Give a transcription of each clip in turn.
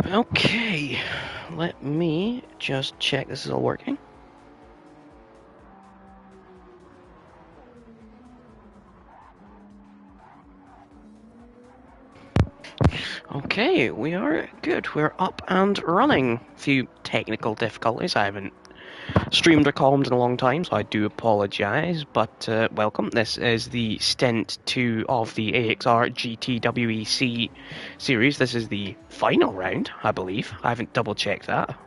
Okay, let me just check this is all working. Okay, we are good. We're up and running. A few technical difficulties. I haven't streamed or columned in a long time, so I do apologise, but welcome. This is the Stint 2 of the AXR GTWEC series. This is the final round, I believe. I haven't double-checked that.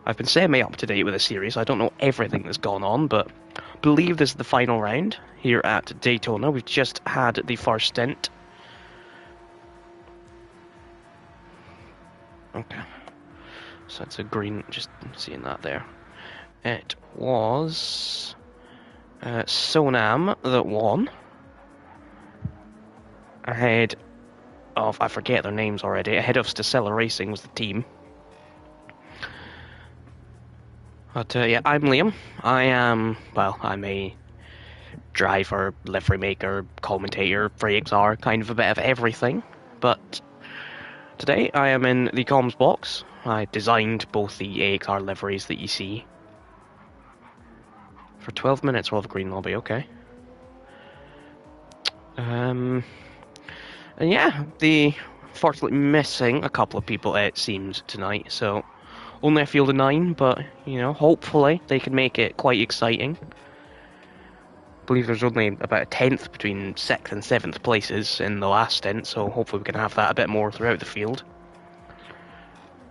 I've been semi-up-to-date with the series. I don't know everything that's gone on, but I believe this is the final round here at Daytona. We've just had the first stint. Okay. So it's a green, just seeing that there. It was Sonam that won. Ahead of, I forget their names already, ahead of Stacella Racing was the team. But yeah, I'm Liam. I'm a driver, livery maker, commentator for AXR, kind of a bit of everything. But today I am in the comms box. I designed both the AXR liveries that you see. For 12 minutes we'll have a green lobby, okay. And yeah, fortunately missing a couple of people it seems tonight, so only a field of 9, but you know, hopefully they can make it quite exciting. I believe there's only about a 10th between 6th and 7th places in the last stint, so hopefully we can have that a bit more throughout the field.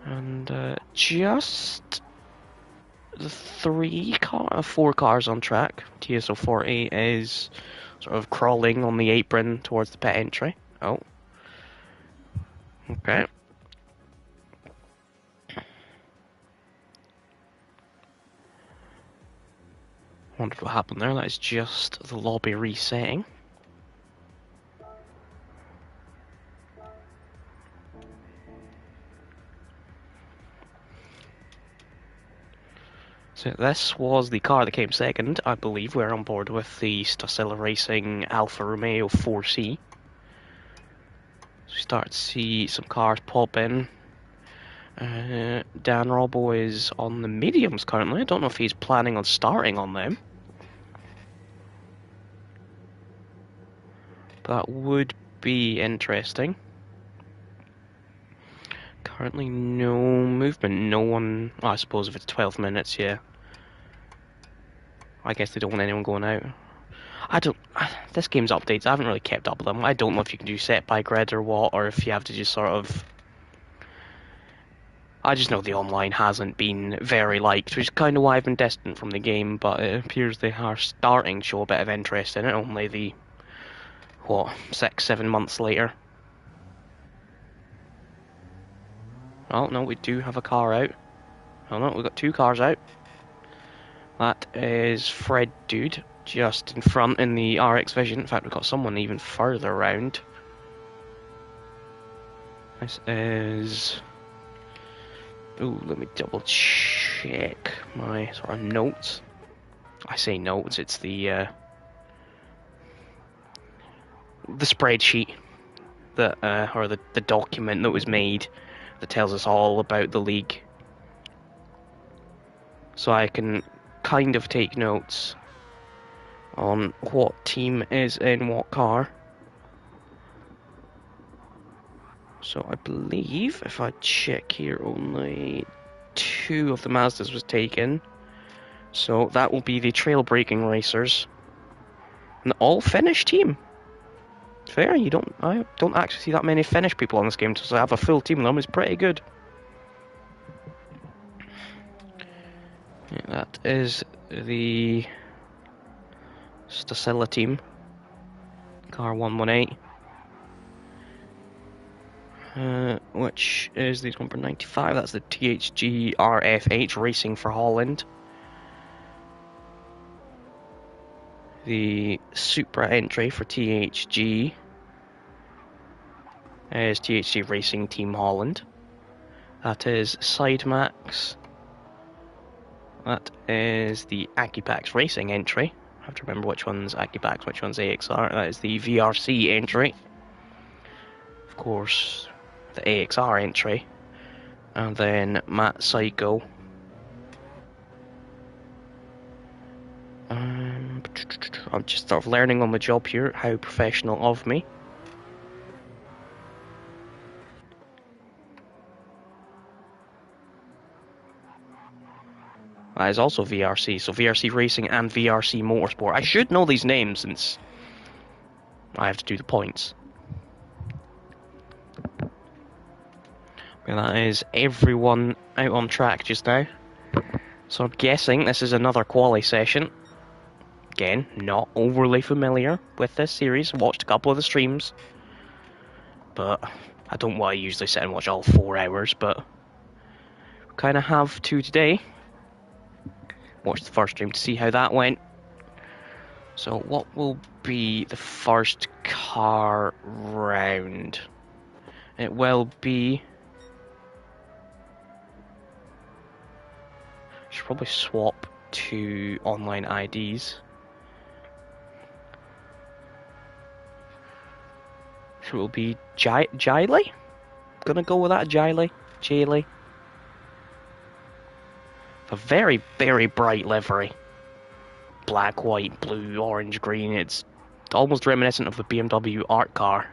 And just the 4 cars on track. TSO40 is sort of crawling on the apron towards the pit entry. Oh. Okay. Wondered what happened there. That is just the lobby resetting. So this was the car that came second, I believe. We're on board with the Stacella Racing Alfa Romeo 4C. So we start to see some cars pop in. Dan Robbo is on the mediums currently. I don't know if he's planning on starting on them. That would be interesting. Currently no movement, no one... Oh, I suppose if it's 12 minutes, yeah. I guess they don't want anyone going out. This game's updates, I haven't really kept up with them. I don't know if you can do set by grid or what, or if you have to just sort of... I just know the online hasn't been very liked, which is kind of why I've been distant from the game, but it appears they are starting to show a bit of interest in it, only the... what, 6-7 months later. Oh, no, we do have a car out. Oh no, we've got 2 cars out. That is Fred Dude, just in front in the RX Vision. In fact, we've got someone even further around. This is... Ooh, let me double check my sort of notes. I say notes, it's the spreadsheet that, or the document that was made that tells us all about the league. So I can kind of take notes on what team is in what car. So I believe, if I check here, only 2 of the Mazdas was taken. So that will be the Trail Breaking Racers. An all-Finnish team. Fair, I don't actually see that many Finnish people on this game, so to have a full team of them is pretty good. Yeah, that is the Stacella team. Car 118. Which is the number 95, that's the THG RFH Racing for Holland. The Supra entry for THG is THG Racing Team Holland. That is Sidemax. That is the Akipax Racing entry. I have to remember which one's Akipax, which one's AXR. That is the VRC entry. Of course, the AXR entry. And then Matt Psycho. I'm just sort of learning on the job here. How professional of me. That is also VRC, so VRC Racing and VRC Motorsport. I should know these names since I have to do the points. And that is everyone out on track just now. So I'm guessing this is another quali session. Again, not overly familiar with this series. Watched a couple of the streams. But I don't want to usually sit and watch all 4 hours, but kind of have to today. Watch the first stream to see how that went. So what will be the first car round? It will be... Should probably swap to online IDs. So it will be Jiley? Gonna go with that, Jiley. A very, very bright livery. Black, white, blue, orange, green. It's almost reminiscent of the BMW art car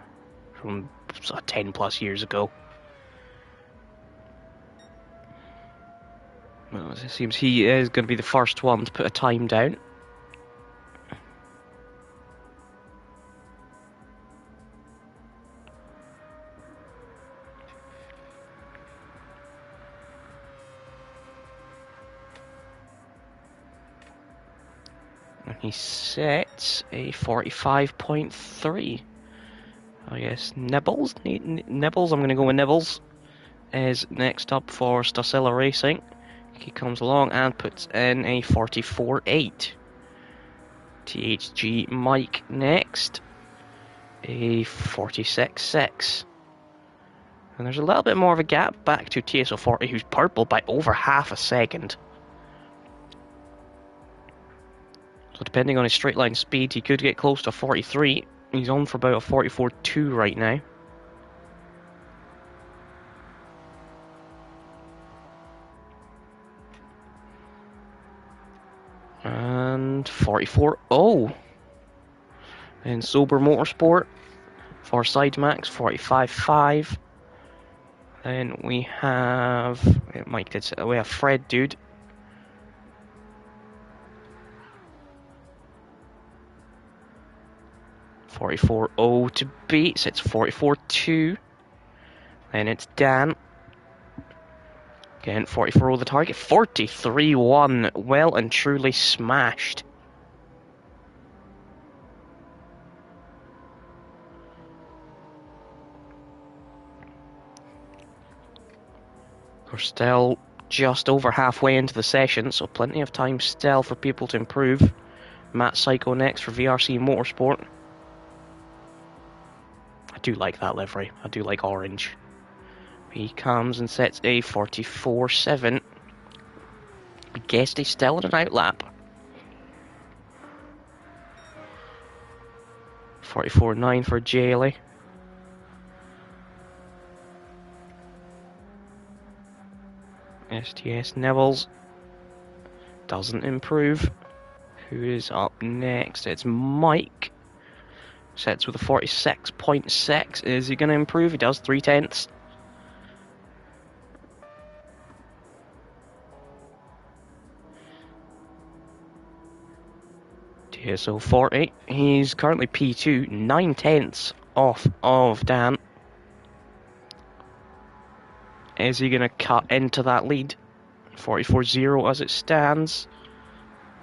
from 10 plus years ago. Well, it seems he is going to be the first one to put a time down. And he sets a 45.3. I guess Nibbles? Nibbles, I'm going to go with Nibbles. Is next up for Stasilla Racing. He comes along and puts in a 44.8. THG Mike next. A 46.6. And there's a little bit more of a gap back to TSO40, who's purple by over half a second. So depending on his straight line speed, he could get close to 43. He's on for about a 44.2 right now. And 44.0. In Sober Motorsport for Sidemax, 45.5. Then we have we have Fred Dude. .44.0 to beat, so it's 44.2. Then it's Dan. Again, 44.0 the target. 43.1, well and truly smashed. We're still just over halfway into the session, so plenty of time still for people to improve. Matt Psycho next for VRC Motorsport. I do like that livery. I do like orange. He comes and sets a 44.7. I guess he's still in an outlap. 44.9 for Jaylee. STS Nibbles doesn't improve. Who is up next? It's Mike. Sets with a 46.6. Is he going to improve? He does, 3/10. TSO40. He's currently P2, 9/10 off of Dan. Is he going to cut into that lead? 44.0 as it stands.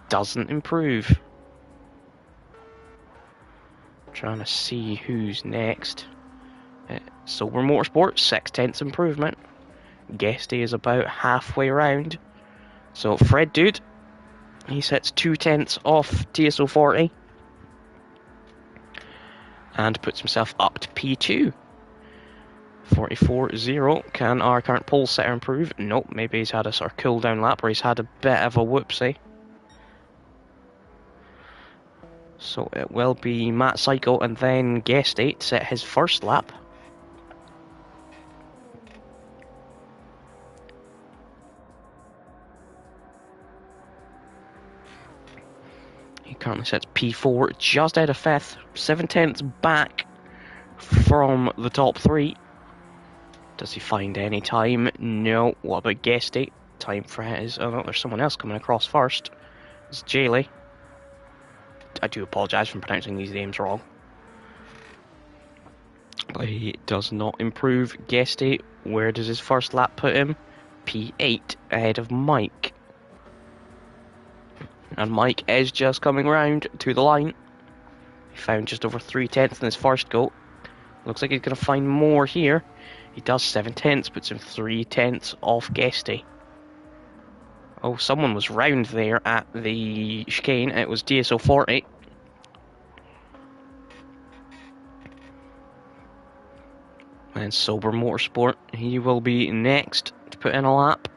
Doesn't improve. Trying to see who's next. Sober Motorsport, 6/10 improvement. Guesty is about halfway round. So Fred Dude, he sets 2/10 off TSO40 and puts himself up to P2. 44.0. Can our current pole setter improve? Nope, maybe he's had a sort of cool down lap where he's had a bit of a whoopsie. So it will be Matt Psycho and then Guesty to set his first lap. Currently sits P4, just out of 5th, 7/10ths back from the top 3. Does he find any time? No. What about Guesty? Time for his... Oh no, there's someone else coming across first. It's Jaylee. I do apologise for pronouncing these names wrong. But he does not improve. Guesty, where does his first lap put him? P8, ahead of Mike. And Mike is just coming round to the line. He found just over 3/10ths in his first go. Looks like he's going to find more here. He does 7/10ths, puts him 3/10ths off Guesty. Oh, someone was round there at the chicane. It was DSO40. And Sober Motorsport, he will be next to put in a lap.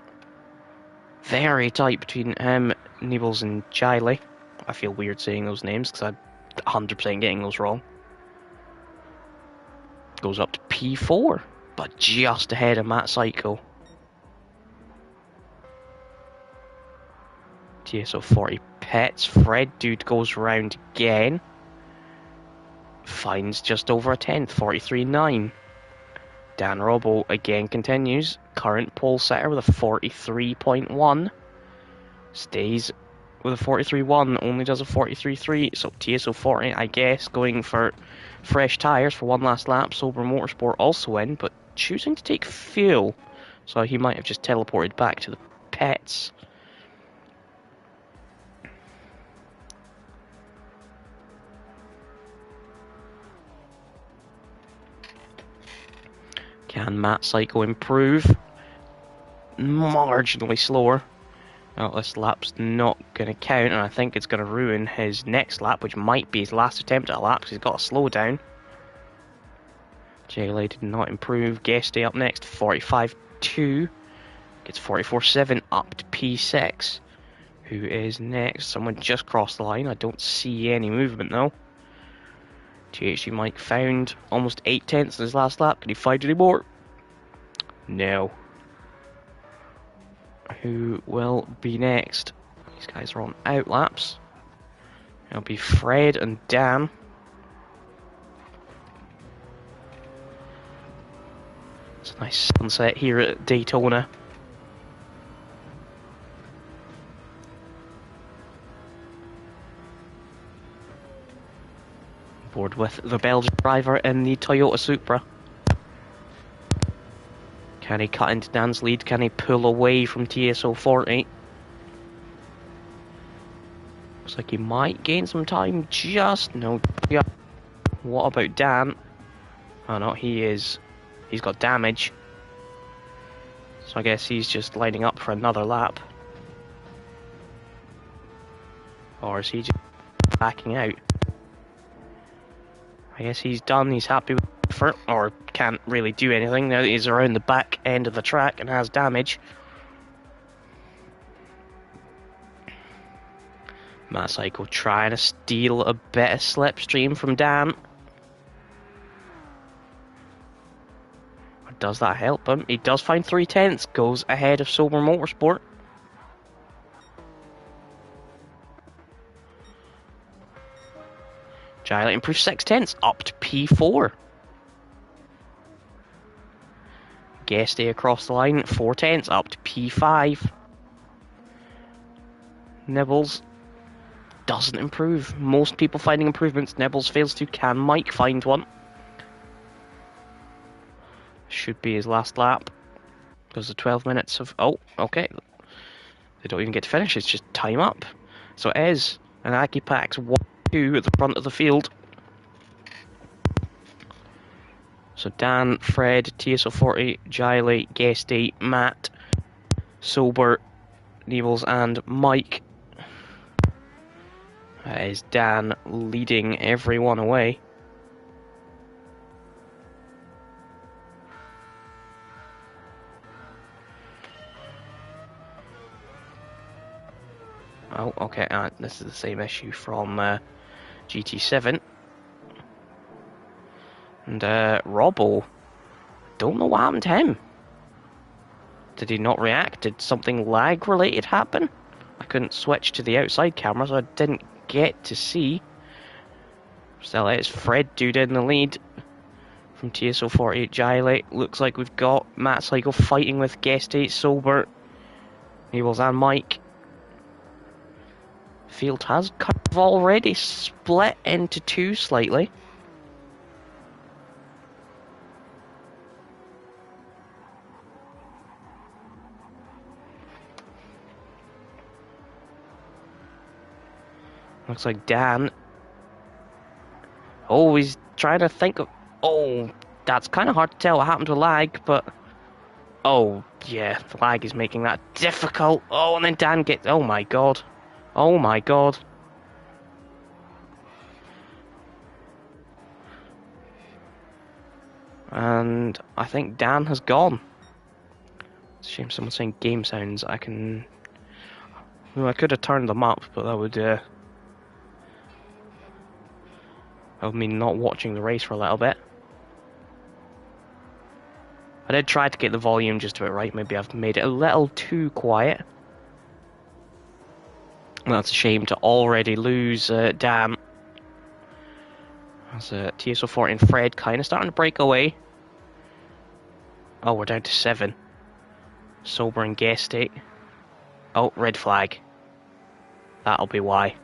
Very tight between him, Nibbles and Jiley. I feel weird saying those names because I'm 100% getting those wrong. Goes up to P4, but just ahead of Matt Psycho. TSO 40 pets. Fred Dude goes round again. Finds just over a 10th, 43.9. Dan Robbo again continues. Current pole setter with a 43.1. Stays with a 43.1, only does a 43.3. So TSO 40, I guess, going for fresh tyres for one last lap. Sober Motorsport also in, but choosing to take fuel. So he might have just teleported back to the pits. Can Matt Psycho improve? Marginally slower. Oh, this lap's not going to count, and I think it's going to ruin his next lap, which might be his last attempt at a lap, because he's got a slowdown. Jaylee did not improve. Guesty up next, 45.2. Gets 44.7 up to P6. Who is next? Someone just crossed the line. I don't see any movement, though. THG Mike found almost 8/10ths in his last lap. Can he find any more? No. Who will be next? These guys are on out laps. It'll be Fred and Dan. It's a nice sunset here at Daytona. Board with the Belgian driver in the Toyota Supra. Can he cut into Dan's lead? Can he pull away from TSO 40? Looks like he might gain some time. Just no. Yeah. What about Dan? Oh no, he's got damage. So I guess he's just lining up for another lap. Or is he just backing out? I guess he's done, he's happy with the effort, or can't really do anything now that he's around the back end of the track and has damage. Matt Psycho trying to steal a bit of slipstream from Dan. Or does that help him? He does find 3/10ths, goes ahead of Sober Motorsport. Giant improves 6/10ths up to P4. Guesty across the line, 4/10ths up to P5. Nibbles doesn't improve. Most people finding improvements. Nibbles fails to. Can Mike find one? Should be his last lap. Because the 12 minutes of... Oh, okay. They don't even get to finish. It's just time up. So it is an Akipax 1-2 at the front of the field. So Dan, Fred, TSO 40, Jiley, Guesty, Matt, Sober, Nibbles and Mike. That is Dan leading everyone away. Oh, okay, this is the same issue from GT7. And Robbo, don't know what happened to him. Did he not react? Did something lag related happen? I couldn't switch to the outside camera, so I didn't get to see. Still, it's Fred Dude in the lead from TSO48 Giley. Looks like we've got Matt Cycle fighting with Guest 8 Sober, Nables and Mike. Field has kind of already split into two slightly. Looks like Dan. Oh, he's trying to think of... Oh, that's kind of hard to tell what happened to lag, but... Oh, yeah, the lag is making that difficult. Oh, and then Dan gets... Oh my god. Oh my god. And I think Dan has gone. It's a shame someone's saying game sounds. I can... Well, I could have turned them up, but that would mean not watching the race for a little bit. I did try to get the volume just about right. Maybe I've made it a little too quiet. And that's a shame to already lose Dan. As TSO40 and Fred kind of starting to break away. Oh, we're down to 7. Sober and Guest State. Oh, red flag. That'll be why.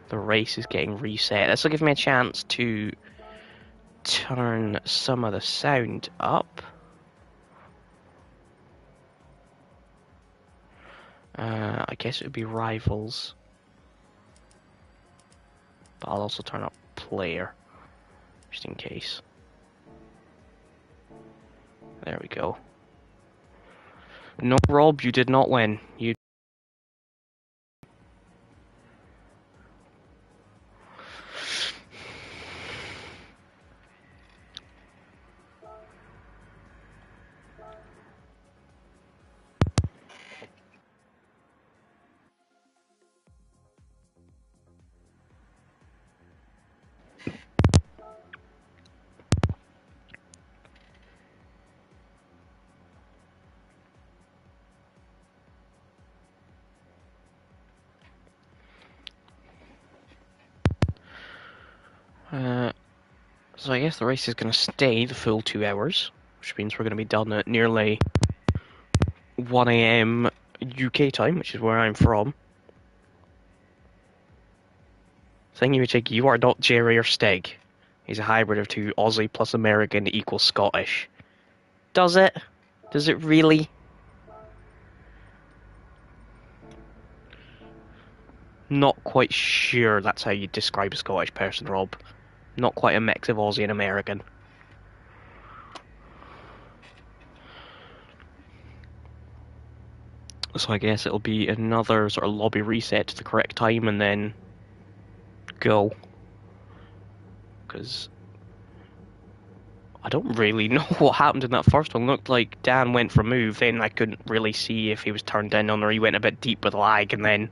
The race is getting reset. This will give me a chance to turn some of the sound up. I guess it would be Rivals. But I'll also turn up Player, just in case. There we go. No, Rob, you did not win. You. So I guess the race is going to stay the full 2 hours, which means we're going to be done at nearly 1 AM UK time, which is where I'm from. Thingy, you are not Jerry or Stig. He's a hybrid of 2, Aussie plus American equals Scottish. Does it? Does it really? Not quite sure that's how you describe a Scottish person, Rob. Not quite a mix of Aussie and American. So I guess it'll be another sort of lobby reset to the correct time and then go. Because I don't really know what happened in that first one. Looked like Dan went for move, then I couldn't really see if he was turned in on or he went a bit deep with lag, and then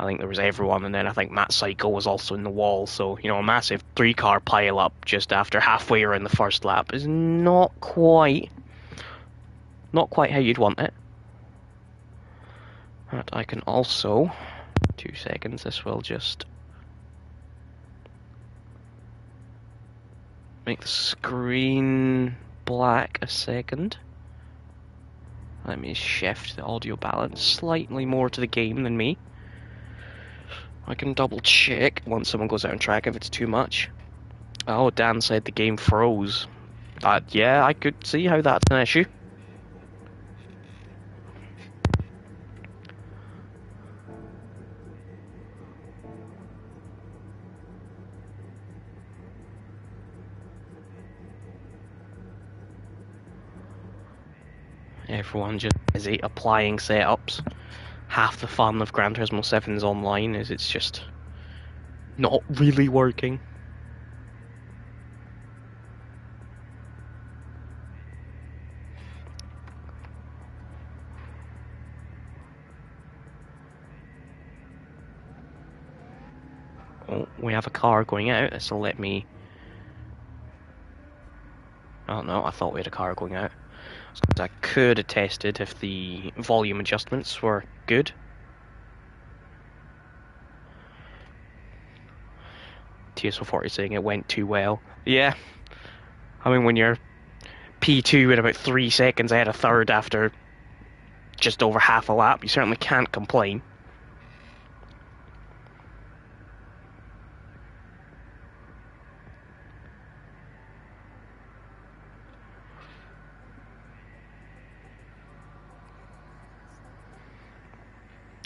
I think there was everyone, and then I think Matt Psycho was also in the wall, so, you know, a massive 3-car pile-up just after halfway around the first lap is not quite how you'd want it. But I can also, 2 seconds, this will just make the screen black a second. Let me shift the audio balance slightly more to the game than me. I can double check once someone goes out on track if it's too much. Oh, Dan said the game froze. Yeah, I could see how that's an issue. Everyone just busy applying setups. Half the fun of Gran Turismo 7's online is it's just not really working. Oh, we have a car going out, this will let me Oh no, I thought we had a car going out. So I could have tested if the volume adjustments were good. TSO40 saying it went too well. Yeah. I mean, when you're P2 in about 3 seconds ahead of third after just over half a lap, you certainly can't complain.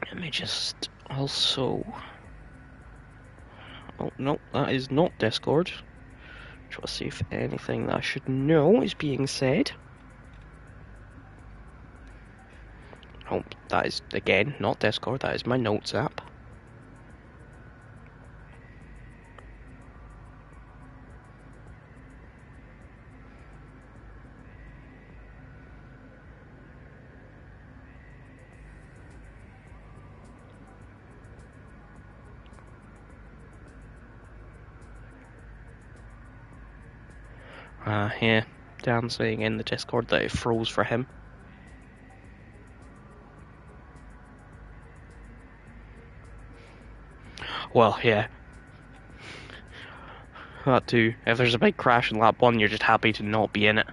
Let me just also... Oh, no, that is not Discord. Try to see if anything that I should know is being said. Oh, that is, again, not Discord, that is my notes app. Yeah, Dan saying in the Discord that it froze for him. Well, yeah. That too. If there's a big crash in lap 1, you're just happy to not be in it.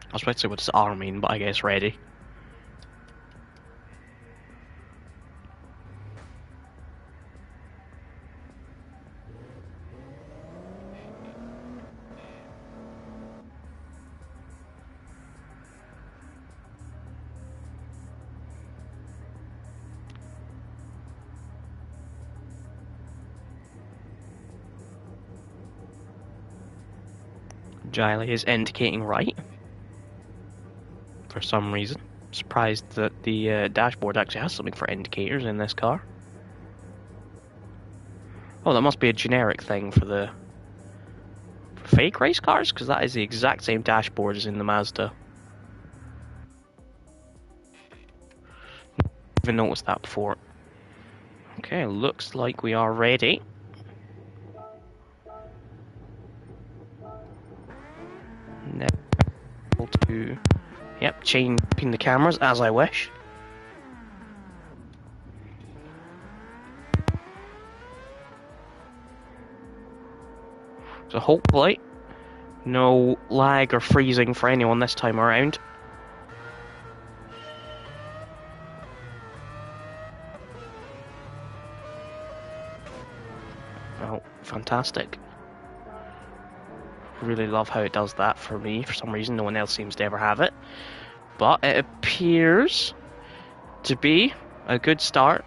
I was about to say what does R mean, but I guess ready. Giley is indicating right. For some reason. Surprised that the dashboard actually has something for indicators in this car. Oh, that must be a generic thing for the fake race cars, because that is the exact same dashboard as in the Mazda. Even noticed that before. Okay, looks like we are ready. Now to, yep, changing the cameras as I wish. So hopefully, no lag or freezing for anyone this time around. Oh, fantastic. Really love how it does that for me. For some reason, no one else seems to ever have it. But it appears to be a good start.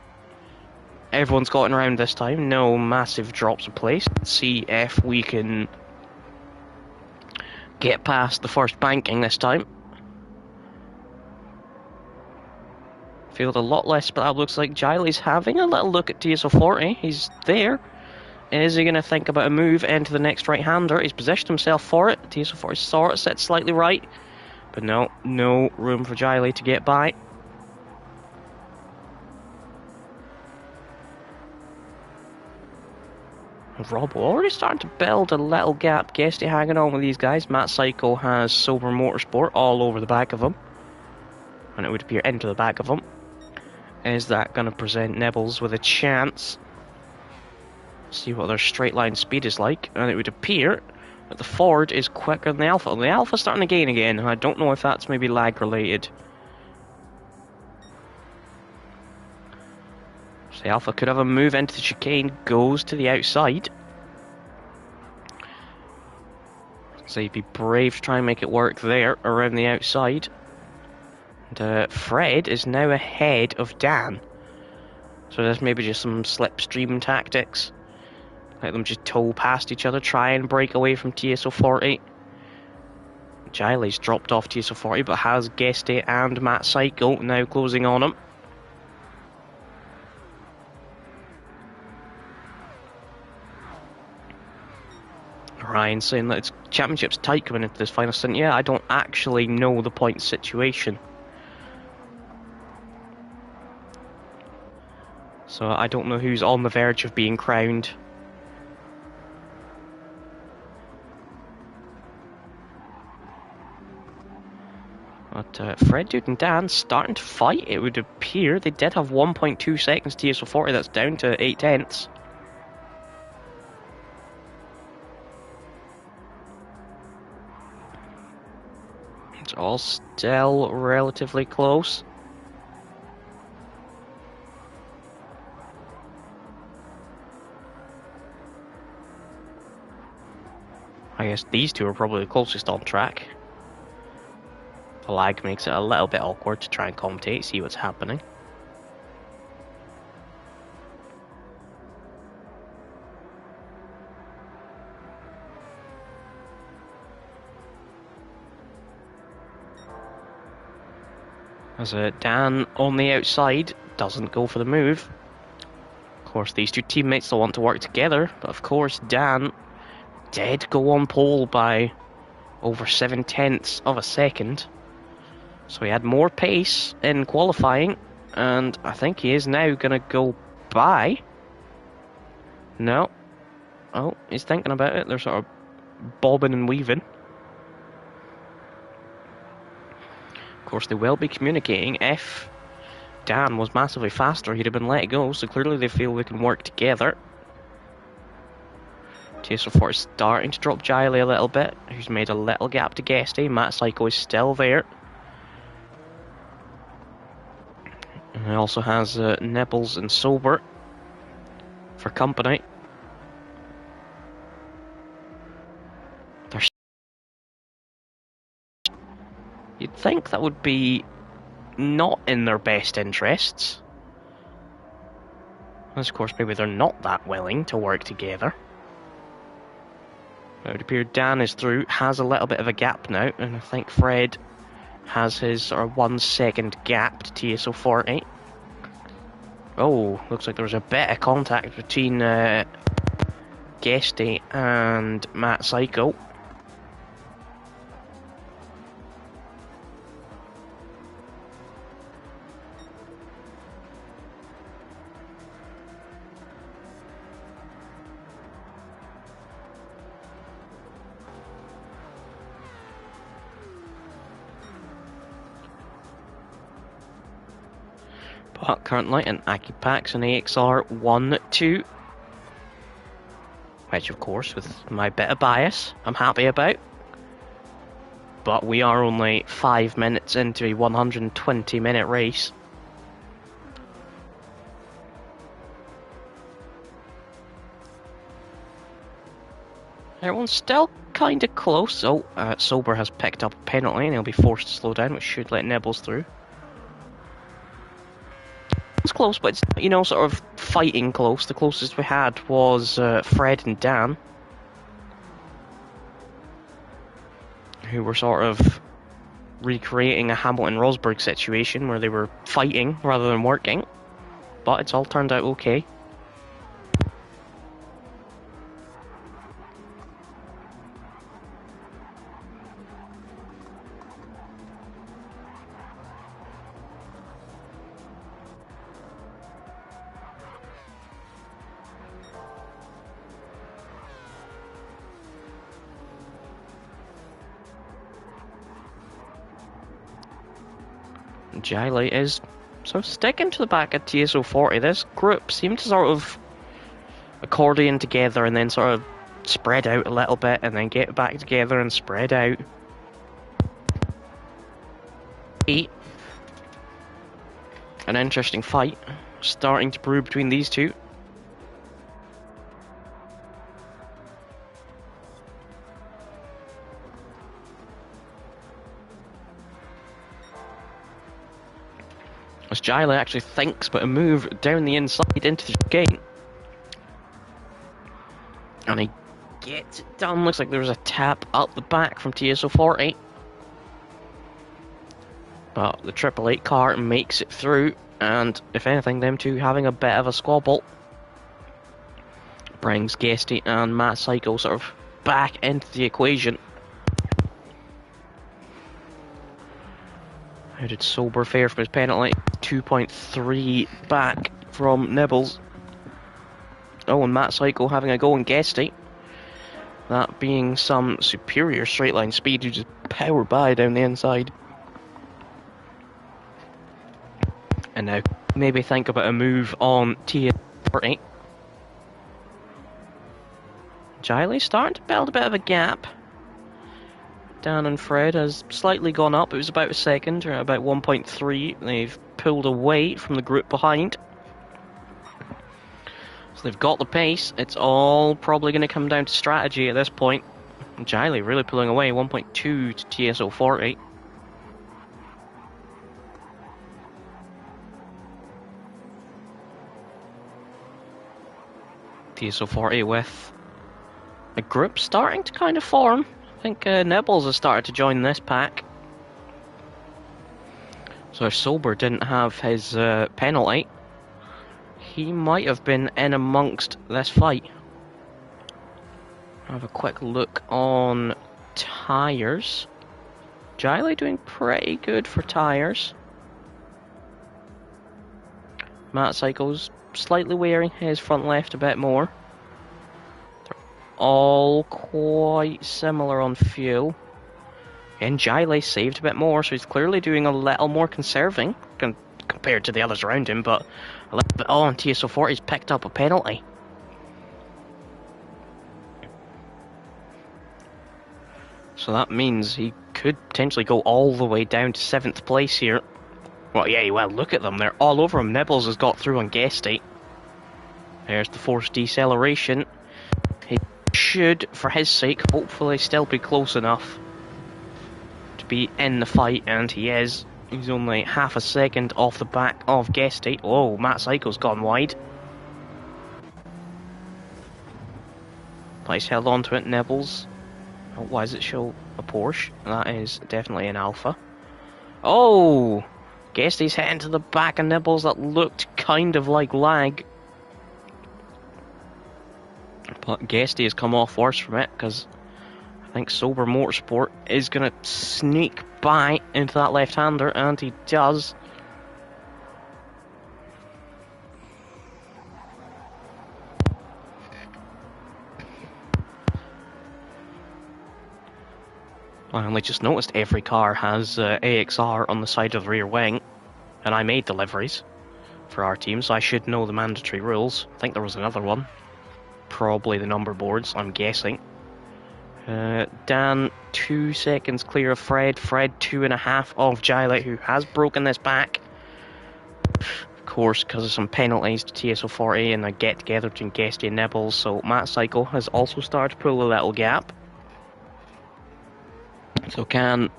Everyone's gotten around this time. No massive drops of place. Let's see if we can get past the first banking this time. Feels a lot less, but that looks like Giley's having a little look at TSO40. He's there. Is he going to think about a move into the next right-hander? He's positioned himself for it. TSO40 sort of sits slightly right. But no room for Giley to get by. Rob already starting to build a little gap. Guesty hanging on with these guys. Matt Psycho has Sober Motorsport all over the back of him. And it would appear into the back of him. Is that going to present Nibbles with a chance? See what their straight line speed is like. And it would appear that the Ford is quicker than the Alpha. The Alpha's starting to gain again. I don't know if that's maybe lag related. So the Alpha could have a move into the chicane. Goes to the outside. So he'd be brave to try and make it work there around the outside. And Fred is now ahead of Dan. So there's maybe just some slipstream tactics. Let them just tow past each other, try and break away from TSO40. Giley's dropped off TSO40, but has Guesty and Matt Psycho now closing on him. Ryan saying that it's championship's tight coming into this final stint. Yeah, I don't actually know the point situation. So I don't know who's on the verge of being crowned. But Fred, Dude and Dan starting to fight, it would appear. They did have 1.2 seconds TSO40, that's down to 8 tenths. It's all still relatively close. I guess these two are probably the closest on track. The lag makes it a little bit awkward to try and commentate, see what's happening. As Dan on the outside doesn't go for the move. Of course, these two teammates still want to work together, but of course Dan did go on pole by over 7 tenths of a second. So he had more pace in qualifying, and I think he is now going to go by. No. Oh, he's thinking about it. They're sort of bobbing and weaving. Of course, they will be communicating. If Dan was massively faster, he'd have been let go, so clearly they feel they can work together. TSO4 is starting to drop Giley a little bit, who's made a little gap to Guesty. Matt Psycho is still there. And he also has Nibbles and Sober for company. You'd think that would be not in their best interests. As of course, maybe they're not that willing to work together. It would appear Dan is through, has a little bit of a gap now, and I think Fred has his sort of 1 second gap to TSO40. Oh, looks like there was a bit of contact between Guesty and Matt Psycho. But currently an Akipax and AXR 1-2. Which of course, with my bit of bias, I'm happy about. But we are only 5 minutes into a 120-minute race. Everyone's still kind of close. Oh, Sober has picked up a penalty and he'll be forced to slow down, which should let Nibbles through. It's close, but it's, you know, sort of fighting close. The closest we had was Fred and Dan, who were sort of recreating a Hamilton-Rosberg situation where they were fighting rather than working. But it's all turned out okay. Giley is sort of sticking to the back of TSO40. This group seemed to sort of accordion together and then sort of spread out a little bit and then get back together and spread out. An interesting fight starting to brew between these two. As Giley actually thinks about a move down the inside into the chicane. And he gets it done. Looks like there was a tap up the back from TSO40. But the 888 car makes it through. And if anything, them two having a bit of a squabble brings Guesty and Matt Psycho sort of back into the equation. How did Sober fare for his penalty? 2.3 back from Nibbles. Oh, and Matt Psycho having a go in Guesty. That being some superior straight line speed to just power by down the inside. And now maybe think about a move on TS40. Giley's starting to build a bit of a gap. Dan and Fred has slightly gone up. It was about a second, or about 1.3. They've pulled away from the group behind. So they've got the pace. It's all probably going to come down to strategy at this point. Giley really pulling away, 1.2 to TSO40. TSO40 with a group starting to kind of form. I think Nibbles has started to join this pack. So if Sober didn't have his penalty, he might have been in amongst this fight. Have a quick look on tyres. Giley doing pretty good for tyres. Matt Psycho's slightly wearing his front left a bit more. They're all quite similar on fuel. And Giley saved a bit more, so he's clearly doing a little more conserving compared to the others around him, but a little bit on TSO40 he's picked up a penalty. So that means he could potentially go all the way down to 7th place here. Well, yeah, well, look at them. They're all over him. Nibbles has got through on Guesty. There's the forced deceleration. He should, for his sake, hopefully still be close enough to be in the fight, and he is. He's only half a second off the back of Guesty. Oh, Matt Psycho's gone wide. But he's held on to it, Nibbles. Oh, why does it show a Porsche? That is definitely an Alpha. Oh! Guesty's heading to the back of Nibbles. That looked kind of like lag. But Guesty has come off worse from it, because I think Sober Motorsport is going to sneak by into that left-hander, and he does. I only just noticed every car has AXR on the side of the rear wing, and I made deliveries for our team, so I should know the mandatory rules. I think there was another one. Probably the number boards, I'm guessing. Dan 2 seconds clear of Fred. Fred 2.5 of Giley, who has broken this back. Of course, because of some penalties to TSO40 and a get together between Guesty and Nibbles, so Matt Psycho has also started to pull a little gap. So can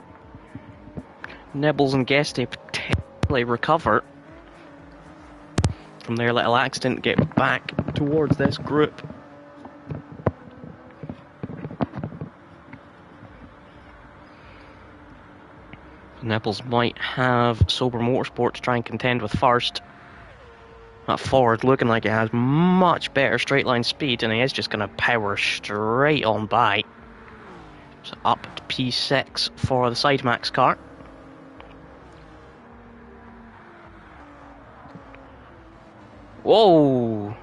Nibbles and Guesty potentially recover from their little accident, get back towards this group? Nibbles might have Sober Motorsport to try and contend with first. That Ford looking like it has much better straight line speed, and he is just going to power straight on by. So up to P6 for the Sidemax car. Whoa!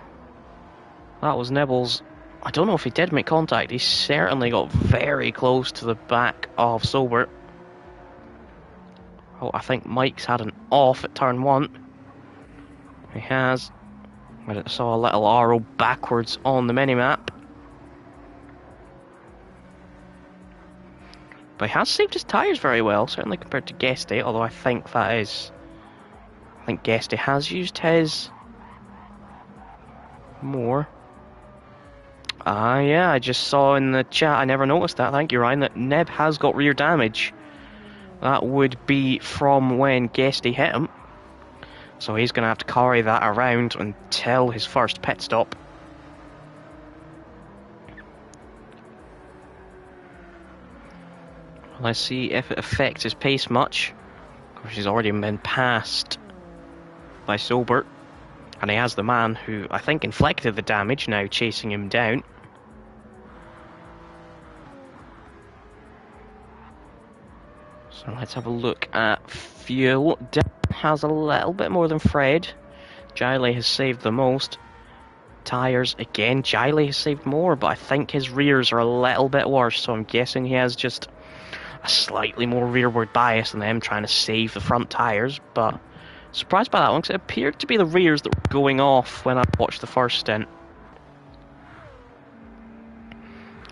That was Nibbles. I don't know if he did make contact. He certainly got very close to the back of Sober. Oh, I think Mike's had an off at turn 1. He has. I saw a little arrow backwards on the minimap. But he has saved his tyres very well, certainly compared to Guesty, although I think that is... I think Guesty has used his more. Yeah, I just saw in the chat, I never noticed that, thank you Ryan, that Nib has got rear damage. That would be from when Guesty hit him. So he's going to have to carry that around until his first pit stop. Let's see if it affects his pace much. Of course, he's already been passed by Sober. And he has the man who I think inflicted the damage now chasing him down. So let's have a look at fuel. Dan has a little bit more than Fred. Giley has saved the most. Tyres, again, Giley has saved more, but I think his rears are a little bit worse, so I'm guessing he has just a slightly more rearward bias than them, trying to save the front tyres, but surprised by that one, because it appeared to be the rears that were going off when I watched the first stint.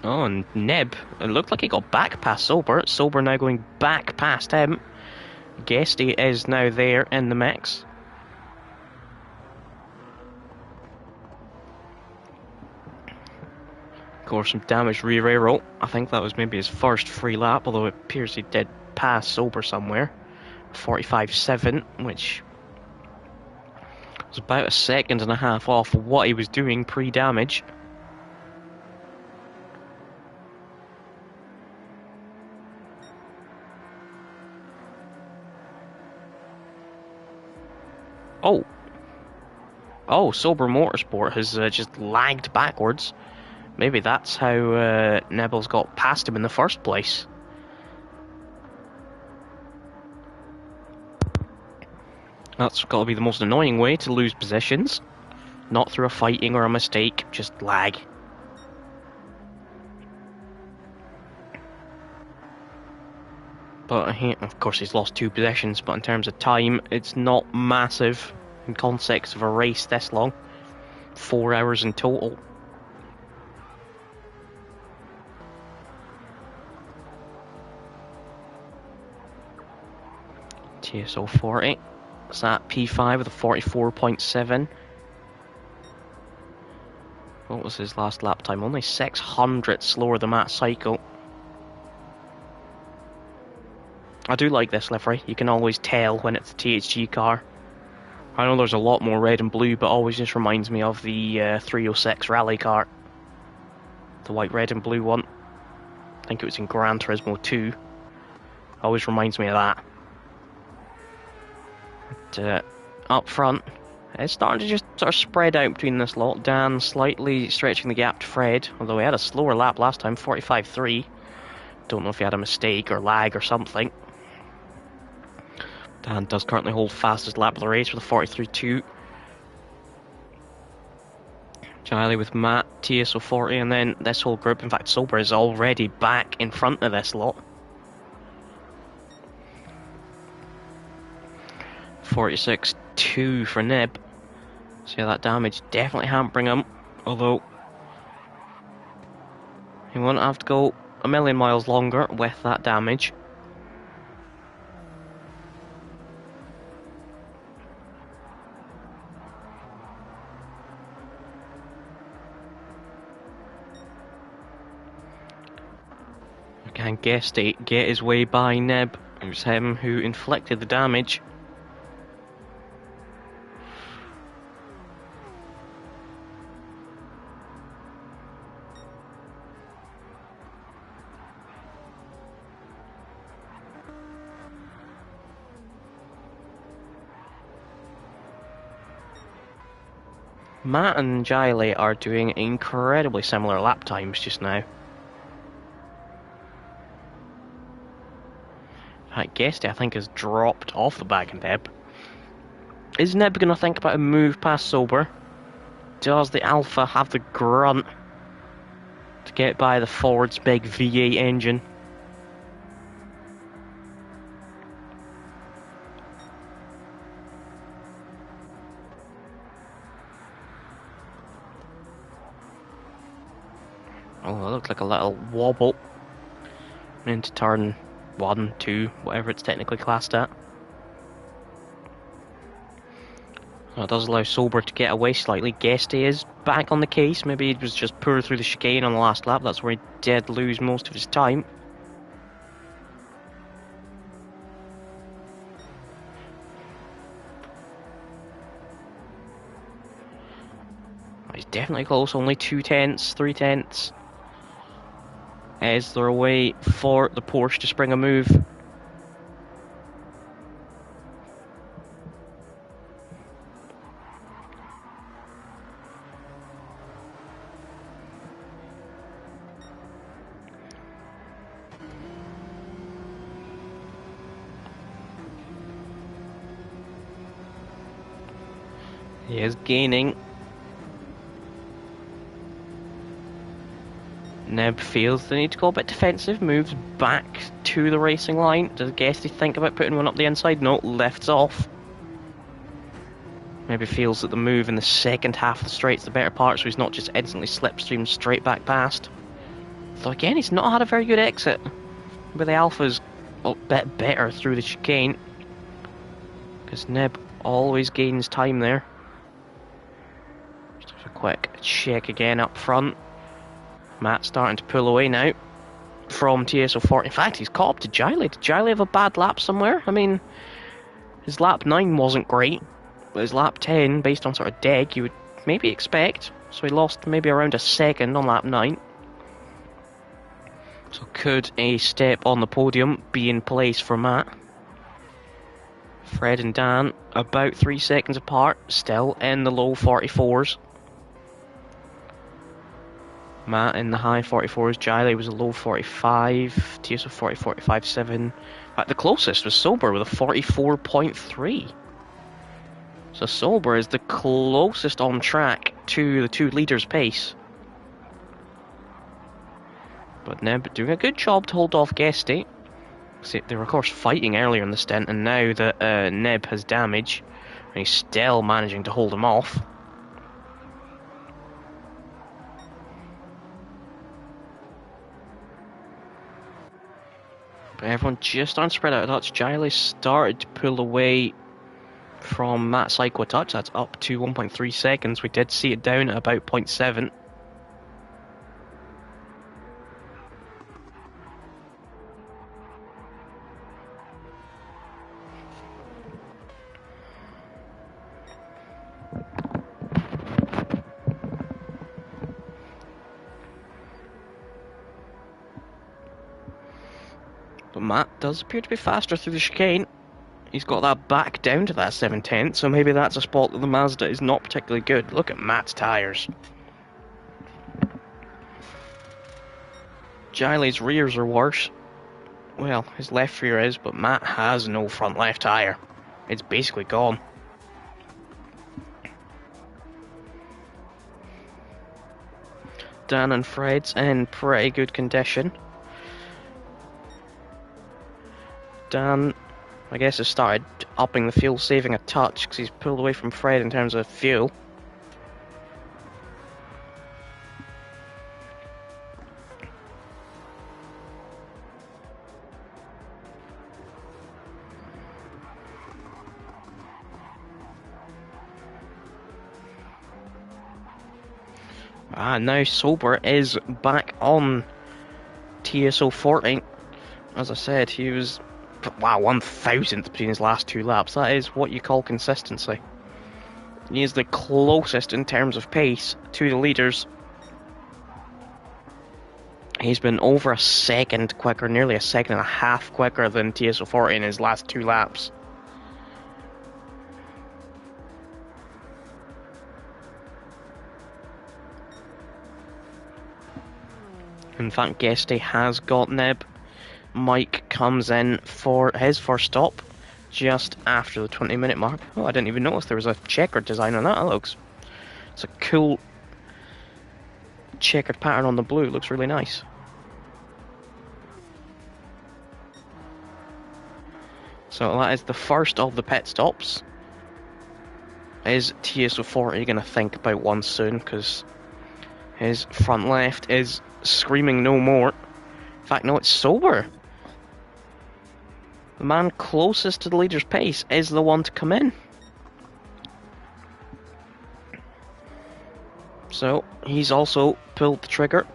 Oh, and Nib, it looked like he got back past Sober. Sober now going back past him. Guesty is now there in the mix. Of course, some damaged rear aero. I think that was maybe his first free lap, although it appears he did pass Sober somewhere. 45.7, which was about a second and a half off of what he was doing pre-damage. Oh, Sober Motorsport has just lagged backwards. Maybe that's how Nebels got past him in the first place. That's got to be the most annoying way to lose positions. Not through a fighting or a mistake, just lag. But of course he's lost 2 positions, but in terms of time, it's not massive in context of a race this long. 4 hours in total. TSO 40. It's at P5 with a 44.7. What was his last lap time? Only 600 slower than that cycle. I do like this livery. You can always tell when it's a THG car. I know there's a lot more red and blue, but always just reminds me of the 306 rally car. The white, red and blue one. I think it was in Gran Turismo 2. Always reminds me of that. But, up front, it's starting to just sort of spread out between this lot. Dan slightly stretching the gap to Fred, although he had a slower lap last time, 45.3. Don't know if he had a mistake or lag or something. Dan does currently hold fastest lap of the race with a 43.2. Giley with Matt, TSO 40, and then this whole group, in fact Sober, is already back in front of this lot. 46.2 for Nib. So yeah, that damage definitely hampering him, although he won't have to go a million miles longer with that damage. Can Guesty get his way by Nib? It was him who inflicted the damage. Matt and Giley are doing incredibly similar lap times just now. Guesty, I think, has dropped off the back of Nib. Is Nib going to think about a move past Sober? Does the Alpha have the grunt to get by the Ford's big V8 engine? Oh, that looks like a little wobble into turn 1, 2, whatever it's technically classed at. That does allow Sober to get away slightly. Guesty is back on the case. Maybe he was just poor through the chicane on the last lap. That's where he did lose most of his time. He's definitely close. Only 2 tenths, 3 tenths. Is there a way for the Porsche to spring a move? He is gaining. Neb feels the need to go a bit defensive, moves back to the racing line. Does Guesty think about putting one up the inside? No, lefts off. Maybe feels that the move in the second half of the straight's the better part, so he's not just instantly slipstream straight back past. Though again, he's not had a very good exit. But the Alpha's a bit better through the chicane, because Neb always gains time there. Just have a quick check again up front. Matt starting to pull away now from TSO40. In fact, he's caught up to Giley. Did Giley have a bad lap somewhere? I mean, his lap 9 wasn't great, but his lap 10, based on sort of deg, you would maybe expect. So he lost maybe around a second on lap 9. So could a step on the podium be in place for Matt? Fred and Dan about 3 seconds apart, still in the low 44s. Matt in the high 44s, Giley was a low 45, TSO 40, 45.7. The closest was Sober with a 44.3. So Sober is the closest on track to the 2 leaders' pace. But Neb doing a good job to hold off Guesty. They were of course fighting earlier in the stint, and now that Neb has damage, and he's still managing to hold him off. But everyone just on spread out a touch. Giley started to pull away from Matt Psycho a touch. That's up to 1.3 seconds. We did see it down at about 0.7. But Matt does appear to be faster through the chicane. He's got that back down to that 7/10, so maybe that's a spot that the Mazda is not particularly good. Look at Matt's tyres. Giley's rears are worse. Well, his left rear is, but Matt has no front left tyre. It's basically gone. Dan and Fred's in pretty good condition. Dan, I guess, has started upping the fuel saving a touch because he's pulled away from Fred in terms of fuel. Now Sober is back on TSO 40. As I said, he was, wow, 1,000th between his last 2 laps. That is what you call consistency. He is the closest in terms of pace to the leaders. He's been over a second quicker, nearly a second and a half quicker than TSO 40 in his last 2 laps. In fact, Guesty has got Neb. Mike comes in for his first stop just after the 20-minute mark. Oh, I didn't even notice there was a checkered design on that. That looks... It's a cool checkered pattern on the blue. It looks really nice. So that is the first of the pit stops. Is TSO 40 going to think about one soon? Because his front left is screaming no more. In fact, no, it's Sober. The man closest to the leader's pace is the one to come in. So, he's also pulled the trigger.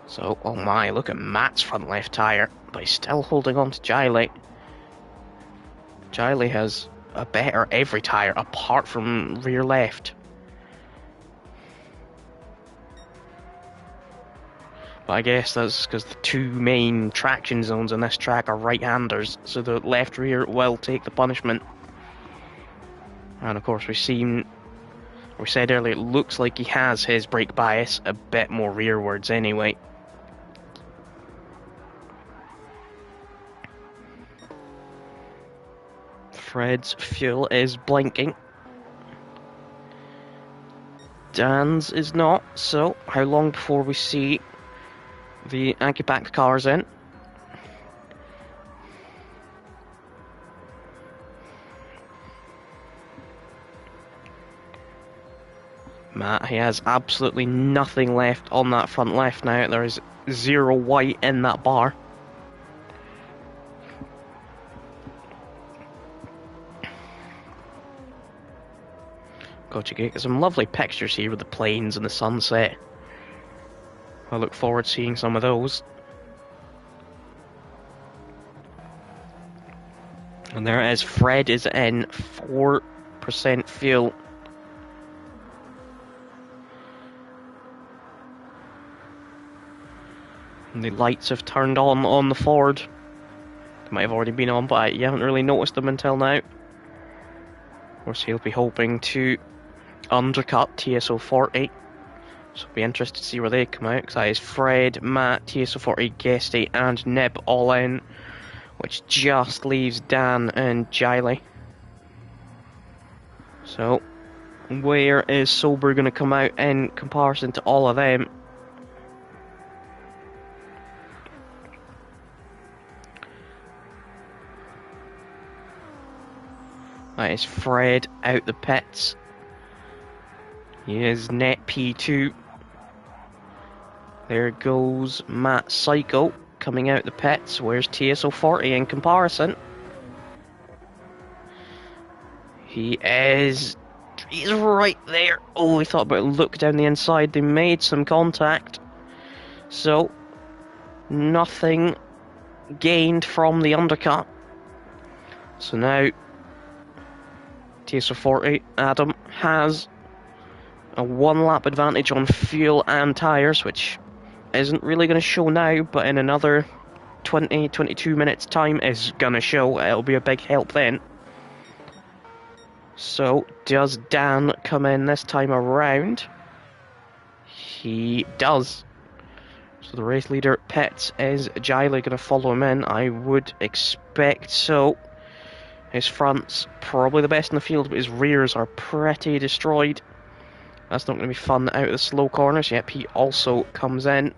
So, oh my, look at Matt's front left tyre. But he's still holding on to Giley. Giley has a better every tyre apart from rear left. But I guess that's because the 2 main traction zones on this track are right-handers, so the left rear will take the punishment. And of course we said earlier, it looks like he has his brake bias a bit more rearwards anyway. Fred's fuel is blinking. Dan's is not, so how long before we see the Anki-packed cars in? Matt, he has absolutely nothing left on that front left now. There is 0 white in that bar. God, you get some lovely pictures here with the plains and the sunset. I look forward to seeing some of those. And there it is, Fred is in 4% fuel. And the lights have turned on the Ford. They might have already been on, but you haven't really noticed them until now. Of course, he'll be hoping to undercut TSO40. So it'll be interested to see where they come out, because that is Fred, Matt, TSO40, Guesty, and Nib all in, which just leaves Dan and Giley. So, where is Sober going to come out in comparison to all of them? That is Fred out the pits. He is net P2. There goes Matt Psycho coming out the pits. Where's TSO40 in comparison? He's right there. Oh, he thought about a look down the inside. They made some contact. So, nothing gained from the undercut. So now, TSO40, Adam, has a 1 lap advantage on fuel and tyres, which isn't really going to show now, but in another 20-22 minutes time is going to show. It'll be a big help then. So, does Dan come in this time around? He does. So the race leader pits. Is Giley going to follow him in? I would expect so. His front's probably the best in the field, but his rears are pretty destroyed. That's not going to be fun out of the slow corners. Yep, he also comes in.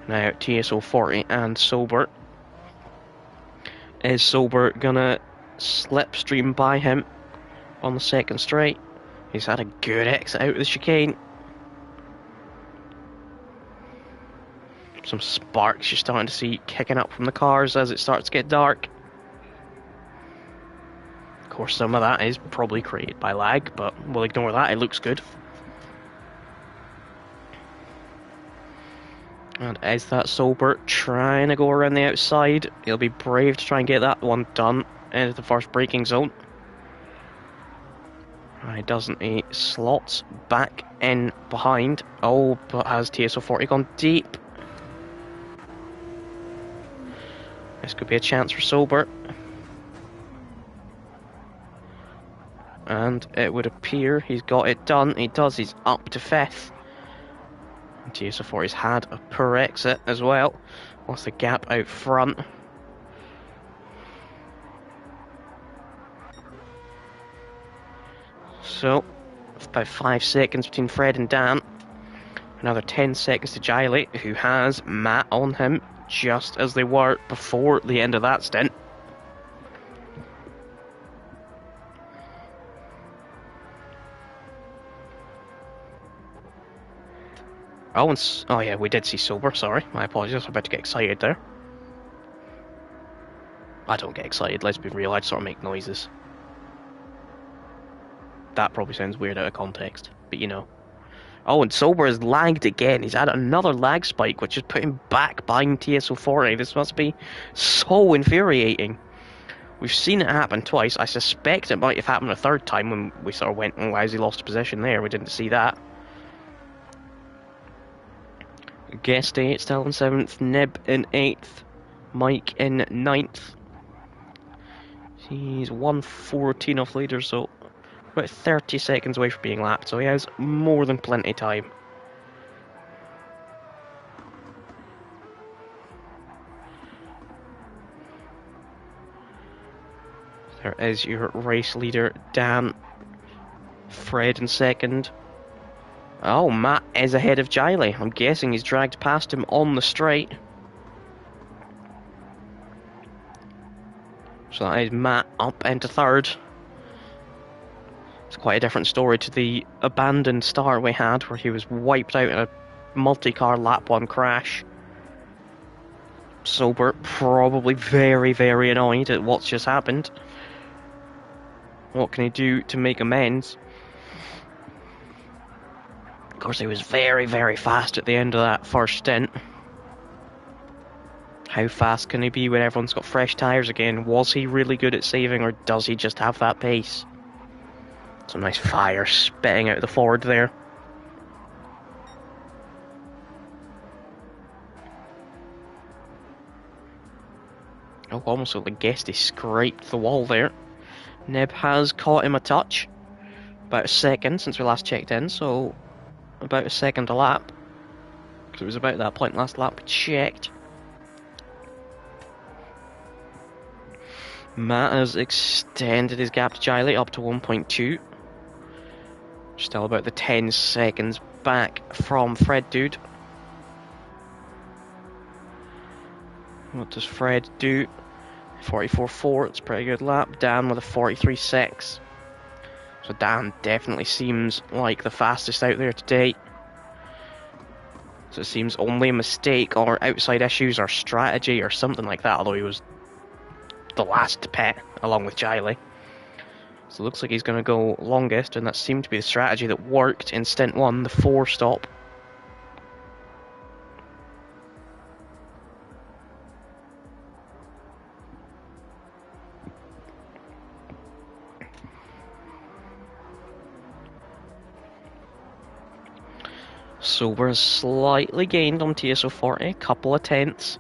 Now, TSO40 and Sober. Is Sober going to slipstream by him on the second straight? He's had a good exit out of the chicane. Some sparks you're starting to see kicking up from the cars as it starts to get dark. Of course, some of that is probably created by lag, but we'll ignore that. It looks good. And is that Sober trying to go around the outside? He'll be brave to try and get that one done into the first braking zone. He doesn't. He slots back in behind. Oh, but has TSO40 gone deep? This could be a chance for Sober. And it would appear he's got it done. He does. He's up to 5th. TSO40's had a poor exit as well. Lost the gap out front. So, about 5 seconds between Fred and Dan. Another 10 seconds to Giley, who has Matt on him, just as they were before the end of that stint. Oh yeah, we did see Sober, sorry. My apologies, I was about to get excited there. I don't get excited, let's be real, I just sort of make noises. That probably sounds weird out of context, but you know. Oh, and Sober has lagged again. He's had another lag spike, which has put him back behind TSO40. This must be so infuriating. We've seen it happen twice. I suspect it might have happened a third time when we sort of went, oh, why has he lost position there? We didn't see that. Guesty still in 7th, Nib in 8th, Mike in 9th. He's 1:14 off leader, so about 30 seconds away from being lapped, so he has more than plenty time. There is your race leader, Dan, Fred in second. Oh, Matt is ahead of Giley. I'm guessing he's dragged past him on the straight. So that is Matt up into third. It's quite a different story to the abandoned start we had, where he was wiped out in a multi-car lap 1 crash. Sober, probably very, very annoyed at what's just happened. What can he do to make amends? Of course, he was very, very fast at the end of that first stint. How fast can he be when everyone's got fresh tyres again? Was he really good at saving, or does he just have that pace? Some nice fire spitting out the forward there. Oh, almost looked like Guesty scraped the wall there. Neb has caught him a touch. About a second since we last checked in, so about a second a lap. Because it was about that point last lap we checked. Matt has extended his gap to Giley up to 1.2. Still about the 10 seconds back from Fred Dude. What does Fred do? 44.4, it's a pretty good lap. Dan with a 43.6. So Dan definitely seems like the fastest out there today. So it seems only a mistake or outside issues or strategy or something like that, although he was the last to pit along with Giley. So it looks like he's going to go longest, and that seemed to be the strategy that worked in Stint 1, the 4-stop. Sober has slightly gained on TSO40, a couple of tenths.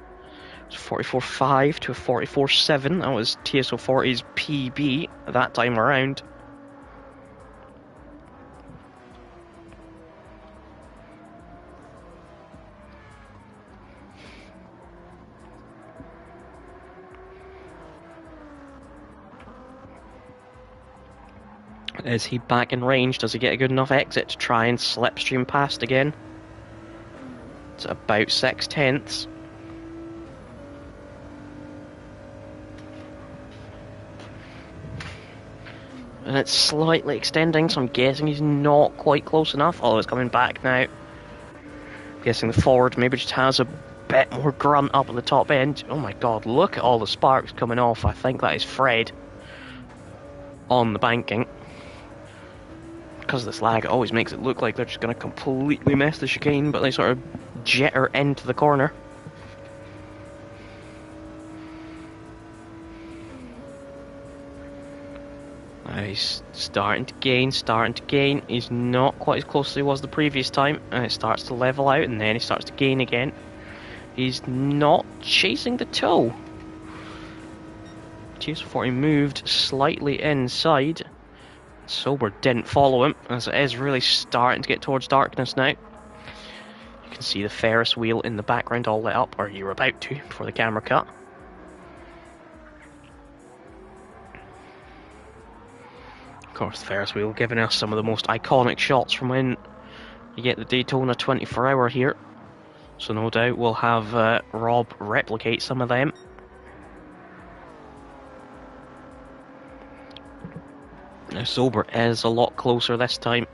It's 44.5 to a 44.7. That was TSO40's PB that time around. Is he back in range? Does he get a good enough exit to try and slipstream past again? It's about 6 tenths. And it's slightly extending, so I'm guessing he's not quite close enough. Although it's coming back now. I'm guessing the forward maybe just has a bit more grunt up at the top end. Oh my god, look at all the sparks coming off. I think that is Fred on the banking. Because of this lag, it always makes it look like they're just going to completely miss the chicane, but they sort of jitter into the corner. He's starting to gain. He's not quite as close as he was the previous time, and it starts to level out, and then he starts to gain again. He's not chasing the toe. TS40 moved slightly inside. Sober didn't follow him, as it is really starting to get towards darkness now. You can see the Ferris wheel in the background all lit up, or you're about to, before the camera cut. Of course, the Ferris wheel giving us some of the most iconic shots from when you get the Daytona 24-hour here. So no doubt we'll have Rob replicate some of them. Now Sober is a lot closer this time.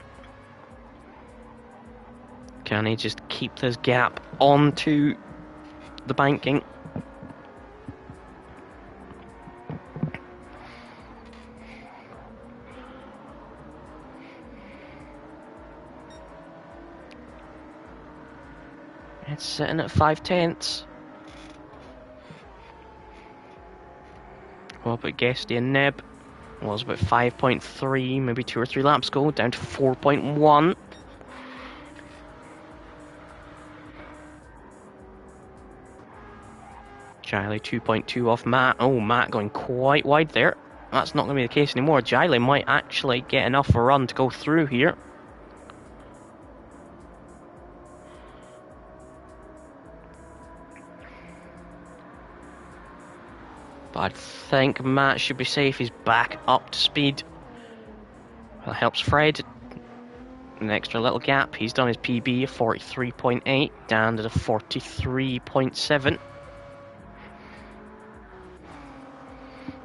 Can he just keep this gap onto the banking? It's sitting at 5 tenths. What about Guesty and Neb? Well, it was about 5.3, maybe 2 or 3 laps ago, down to 4.1. Giley 2.2 off Matt. Oh, Matt going quite wide there. That's not going to be the case anymore. Giley might actually get enough of a run to go through here. But I think Matt should be safe. He's back up to speed. That That helps Fred. An extra little gap. He's done his PB of 43.8 down to the 43.7.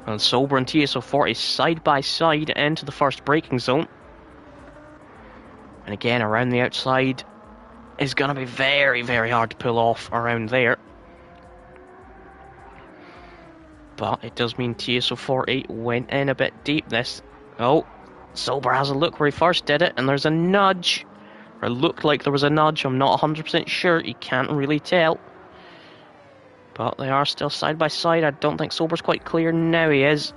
And Sober and TSO40 side by side into the first braking zone. And again, around the outside is going to be very, very hard to pull off around there. But it does mean TSO40 went in a bit deep this. Oh, Sober has a look where he first did it, and there's a nudge. Or it looked like there was a nudge, I'm not 100% sure, you can't really tell. But they are still side by side. I don't think Sober's quite clear. Now he is.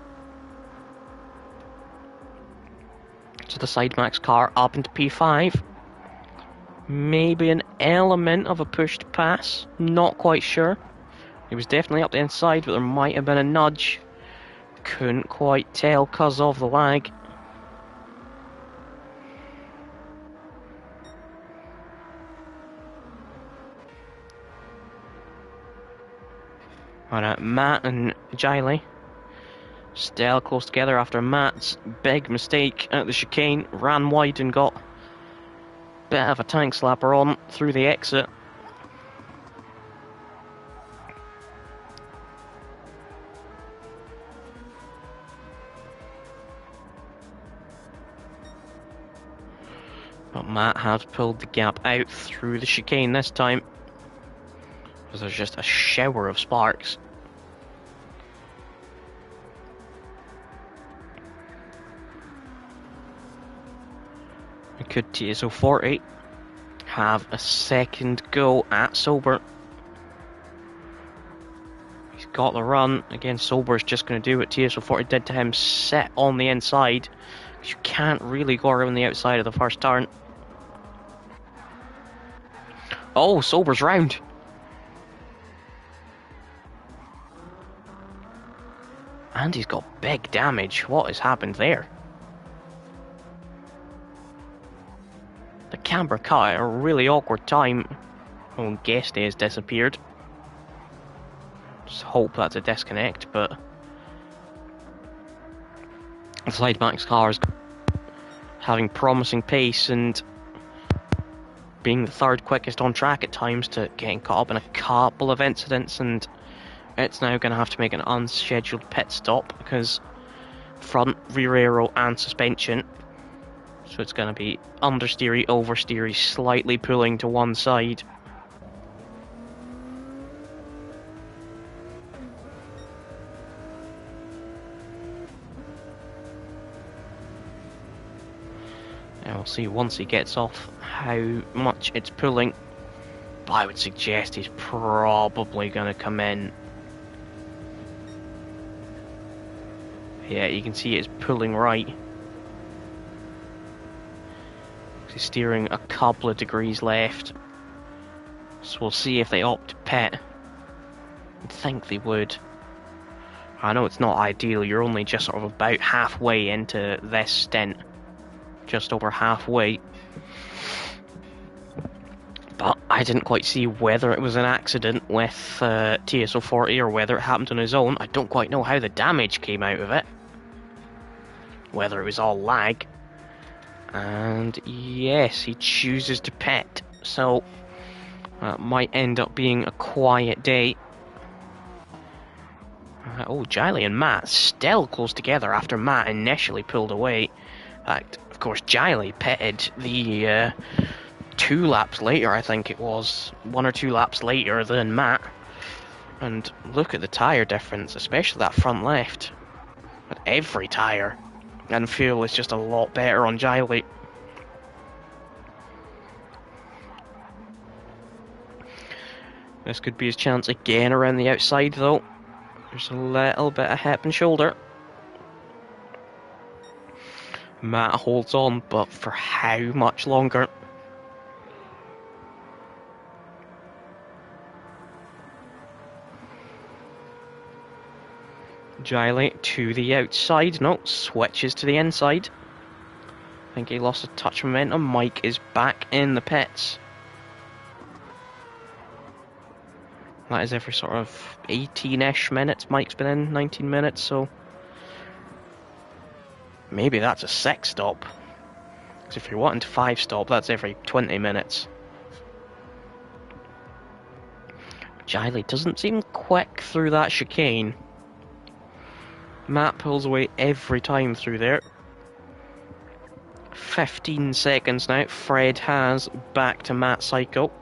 So the side max car up into P5. Maybe an element of a pushed pass. Not quite sure. He was definitely up the inside, but there might have been a nudge. Couldn't quite tell because of the lag. Alright, Matt and Giley still close together after Matt's big mistake at the chicane. Ran wide and got a bit of a tank slapper on through the exit. But Matt has pulled the gap out through the chicane this time. Because there's just a shower of sparks. Could TSO40 have a second go at Sober? He's got the run. Again, Sober's just going to do what TSO40 did to him, sit on the inside. You can't really go around the outside of the first turn. Oh, Sober's round. And he's got big damage. What has happened there? The camber cut at a really awkward time. Oh, guest day has disappeared. Just hope that's a disconnect, but the side max car is having promising pace and being the third quickest on track at times to getting caught up in a couple of incidents, and it's now going to have to make an unscheduled pit stop because front, rear aero and suspension. So it's going to be understeery, oversteery, slightly pulling to one side. And we'll see once he gets off how much it's pulling. But I would suggest he's probably going to come in. Yeah, you can see it's pulling right. He's steering a couple of degrees left. So we'll see if they opt to pit. I think they would. I know it's not ideal, you're only just sort of about halfway into this stint. Just over halfway. But I didn't quite see whether it was an accident with TSO40 or whether it happened on his own. I don't quite know how the damage came out of it. Whether it was all lag. And yes, he chooses to pit. So that might end up being a quiet day. Oh, Giley and Matt still close together after Matt initially pulled away. In fact, of course, Giley pitted the 2 laps later, I think it was. 1 or 2 laps later than Matt. And look at the tyre difference, especially that front left. But every tyre and fuel is just a lot better on Giley. This could be his chance again around the outside though. There's a little bit of hip and shoulder. Matt holds on, but for how much longer? Giley to the outside. No, switches to the inside. I think he lost a touch of momentum. Mike is back in the pits. That is every sort of 18-ish minutes. Mike's been in 19 minutes, so maybe that's a 6 stop. Because if you're wanting to 5-stop, that's every 20 minutes. Giley doesn't seem quick through that chicane. Matt pulls away every time through there. 15 seconds now. Fred has back to Matt's cycle.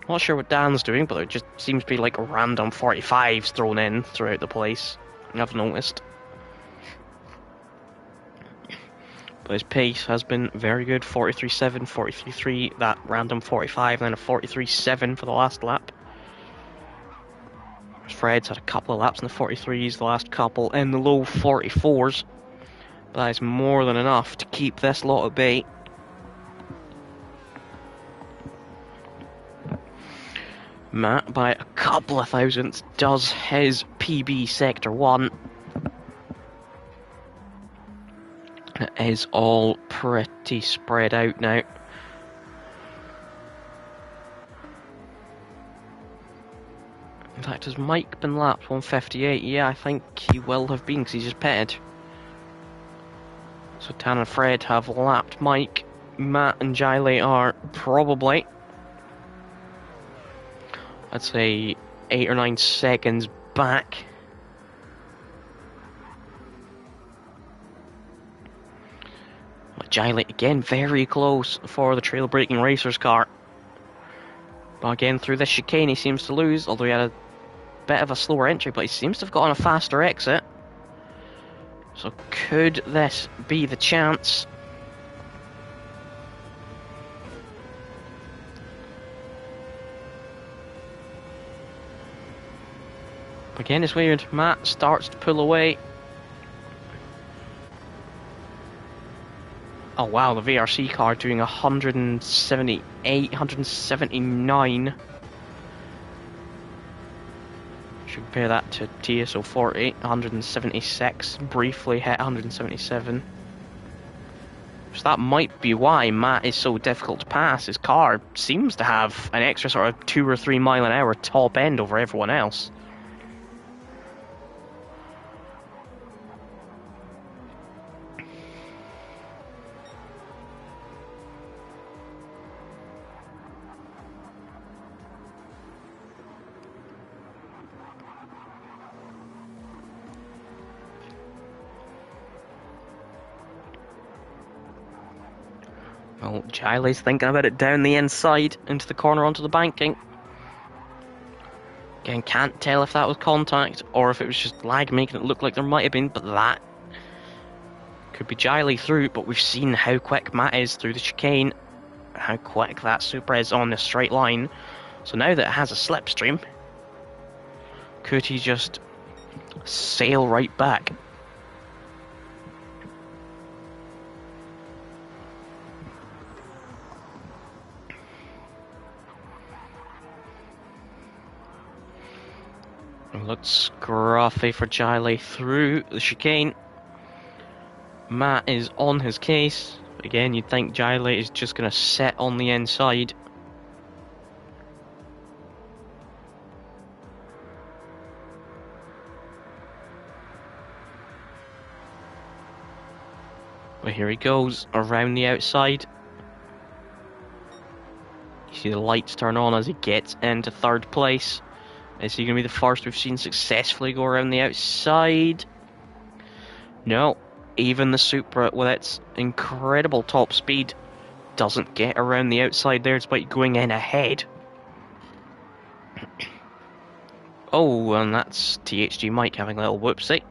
Not sure what Dan's doing, but there just seems to be like random 45s thrown in throughout the place. I've noticed. But his pace has been very good. 43.7, 43.3, that random 45, and then a 43.7 for the last lap. Fred's had a couple of laps in the 43s, the last couple in the low 44s. But that is more than enough to keep this lot at bay. Matt, by a couple of thousandths, does his PB Sector 1. It is all pretty spread out now. In fact, has Mike been lapped 158? Yeah, I think he will have been because he's just pitted. So Tan and Fred have lapped Mike. Matt and Giley are probably, I'd say, 8 or 9 seconds back. Giley again very close for the trail braking racer's car. But again, through this chicane he seems to lose, although he had a bit of a slower entry, but he seems to have gotten a faster exit. So could this be the chance? Again, it's weird. Matt starts to pull away. Oh wow, the VRC car doing 178, 179. Should compare that to TSO 40, 176. Briefly hit 177. So that might be why Matt is so difficult to pass. His car seems to have an extra sort of 2 or 3 mile an hour top end over everyone else. Well, Giley's thinking about it down the inside, into the corner onto the banking. Again, can't tell if that was contact or if it was just lag making it look like there might have been, but that could be Giley through. But we've seen how quick Matt is through the chicane, how quick that Supra is on the straight line. So now that it has a slipstream, could he just sail right back? It looked scruffy for Giley through the chicane. Matt is on his case. Again, you'd think Giley is just going to sit on the inside. But here he goes, around the outside. You see the lights turn on as he gets into third place. Is he going to be the first we've seen successfully go around the outside? No. Even the Supra, with its incredible top speed, doesn't get around the outside there despite going in ahead. Oh, and that's THG Mike having a little whoopsie.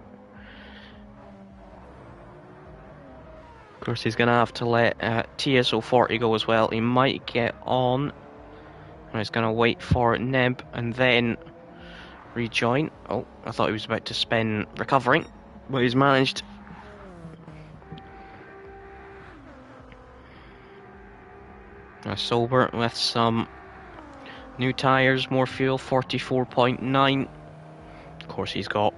Of course, he's going to have to let TSO 40 go as well. He might get on. And he's going to wait for Nib and then rejoin. Oh, I thought he was about to spin recovering, but he's managed. Sober with some new tyres, more fuel, 44.9. Of course, he's got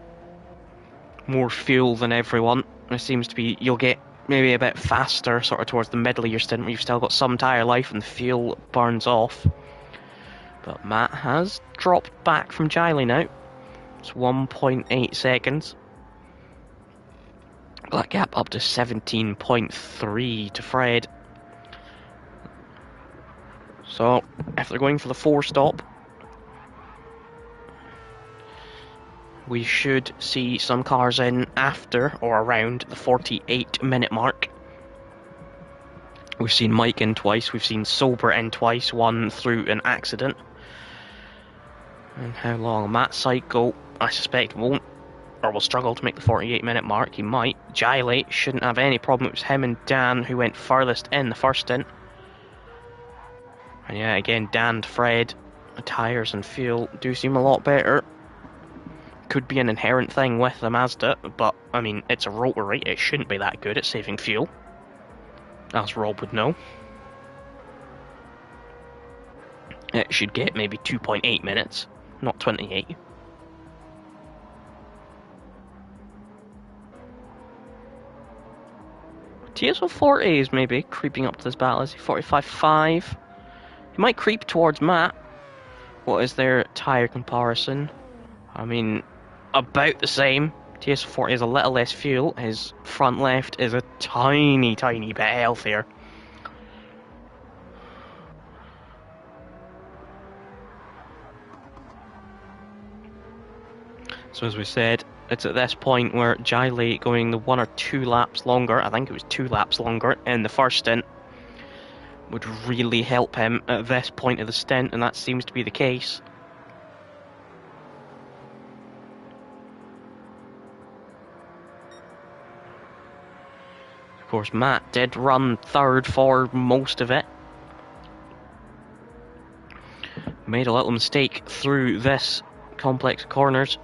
more fuel than everyone. It seems to be, you'll get maybe a bit faster sort of towards the middle of your stint where you've still got some tyre life and the fuel burns off. But Matt has dropped back from Giley now. It's 1.8 seconds. That gap up to 17.3 to Fred. So, if they're going for the 4-stop, we should see some cars in after or around the 48-minute mark. We've seen Mike in twice, we've seen Sober in twice, one through an accident. And how long? Matt Psycho, I suspect, won't, or will struggle to make the 48-minute mark. He might. Giley shouldn't have any problem. It was him and Dan who went furthest in the first stint. And yeah, again, Dan and Fred, the tyres and fuel do seem a lot better. Could be an inherent thing with the Mazda, but, I mean, it's a rotary. It shouldn't be that good at saving fuel, as Rob would know. It should get maybe 2.8 minutes, not 28. TSO40 is maybe creeping up to this battle. Is he 45.5? He might creep towards Matt. What is their tyre comparison? I mean, about the same. TSO40 is a little less fuel. His front left is a tiny, tiny bit healthier. So as we said, it's at this point where Giley going the 1 or 2 laps longer, I think it was 2 laps longer in the first stint, would really help him at this point of the stint, and that seems to be the case. Of course, Matt did run third for most of it. Made a little mistake through this complex of corners,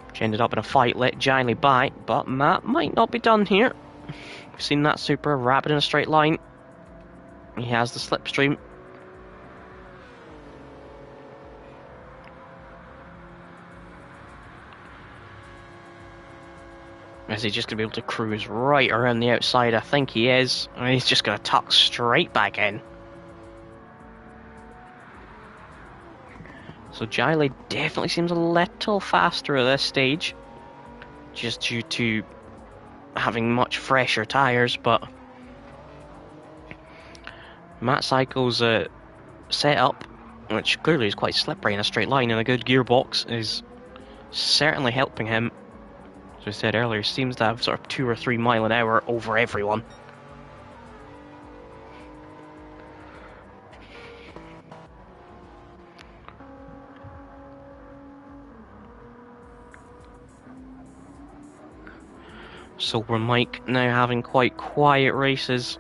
which ended up in a fight, let Giley by, but Matt might not be done here. We've seen that super rapid in a straight line. He has the slipstream. Is he just going to be able to cruise right around the outside? I think he is. And he's just going to tuck straight back in. So Giley definitely seems a little faster at this stage, just due to having much fresher tyres, but Matt Psycho's setup, which clearly is quite slippery in a straight line and a good gearbox, is certainly helping him. As I said earlier, seems to have sort of 2 or 3 mile an hour over everyone. Sober Mike now having quite quiet races.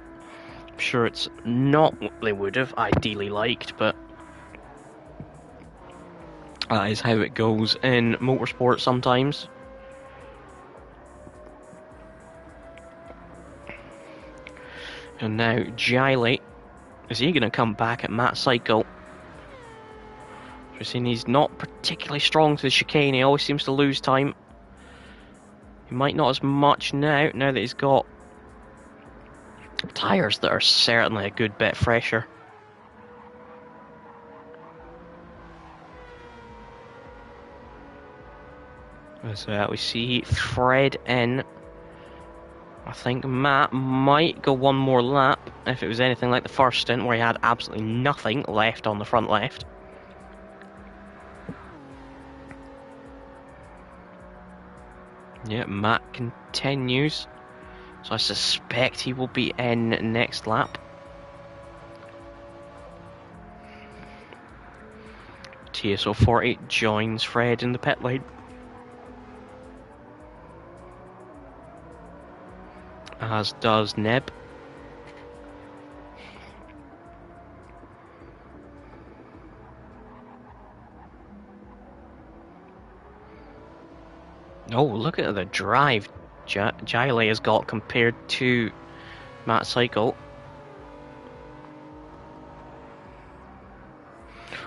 I'm sure it's not what they would have ideally liked, but that is how it goes in motorsport sometimes. And now Giley, is he going to come back at Matt Psycho? We're seeing he's not particularly strong to the chicane. He always seems to lose time. He might not as much now that he's got tyres that are certainly a good bit fresher. As we see Fred in. I think Matt might go one more lap if it was anything like the first stint where he had absolutely nothing left on the front left. Yeah, Matt continues. So I suspect he will be in next lap. TSO40 joins Fred in the pit lane. As does Neb. Oh, look at the drive Giley has got compared to Matt Psycho.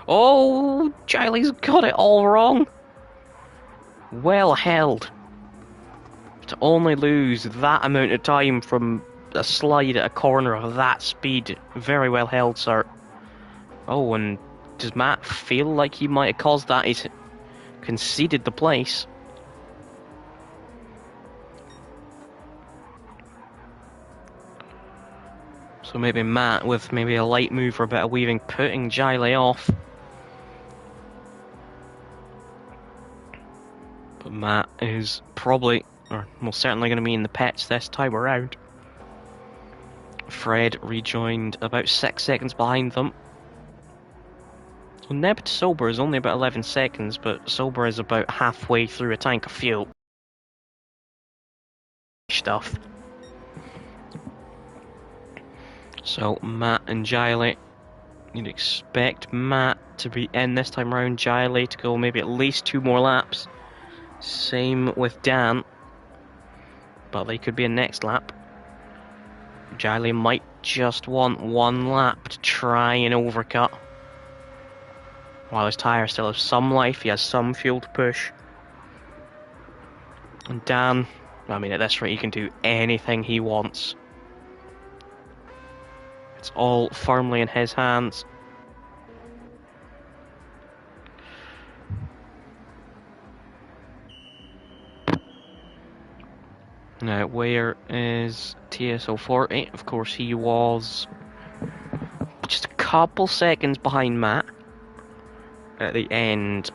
Oh, Giley's got it all wrong. Well held. To only lose that amount of time from a slide at a corner of that speed. Very well held, sir. Oh, and does Matt feel like he might have caused that? He's conceded the place. So maybe Matt with maybe a light move or a bit of weaving, putting Giley off. But Matt is probably, or most certainly going to be in the pits this time around. Fred rejoined about 6 seconds behind them. So Neb to Sober is only about 11 seconds, but Sober is about halfway through a tank of fuel. Stuff. So Matt and Giley, you'd expect Matt to be in this time around, Giley to go maybe at least 2 more laps. Same with Dan, but they could be in next lap. Giley might just want 1 lap to try and overcut. While his tyre still has some life, he has some fuel to push. And Dan, I mean, at this rate, he can do anything he wants. It's all firmly in his hands. Now, where is TSO40? Of course, he was just a couple seconds behind Matt at the end,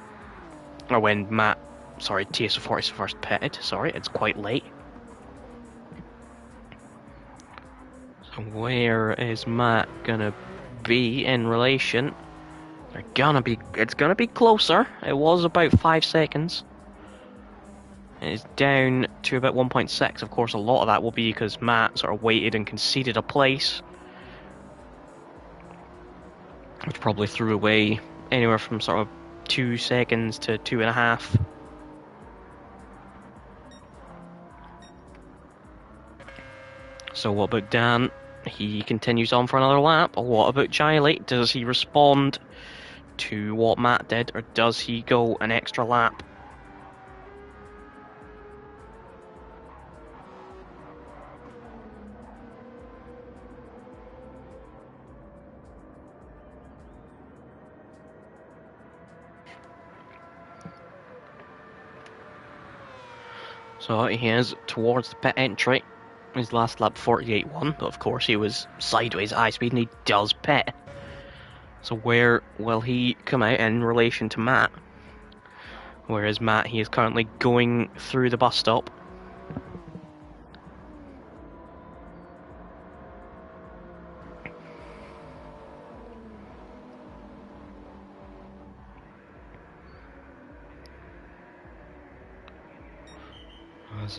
or when TSO40 first pitted. Sorry, it's quite late. So where is Matt gonna be in relation? It's gonna be closer. It was about 5 seconds. It's down to about 1.6. Of course, a lot of that will be because Matt sort of waited and conceded a place, which probably threw away anywhere from sort of 2 seconds to 2.5. So what about Dan? He continues on for another lap. What about Giley? Does he respond to what Matt did, or does he go an extra lap? So he is towards the pit entry. His last lap 48.1, but of course he was sideways at high speed and he does pit. So where will he come out in relation to Matt? Whereas Matt, he is currently going through the bus stop.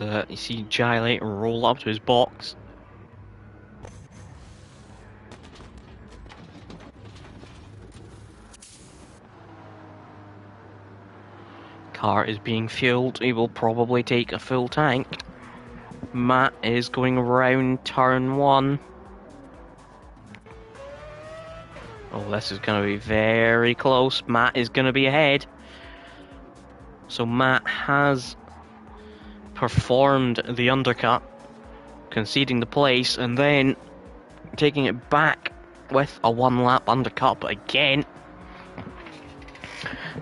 As you see Giley roll up to his box. Car is being fueled. He will probably take a full tank. Matt is going around turn 1. Oh, this is going to be very close. Matt is going to be ahead. So Matt has performed the undercut, conceding the place, and then taking it back with a 1 lap undercut. But again,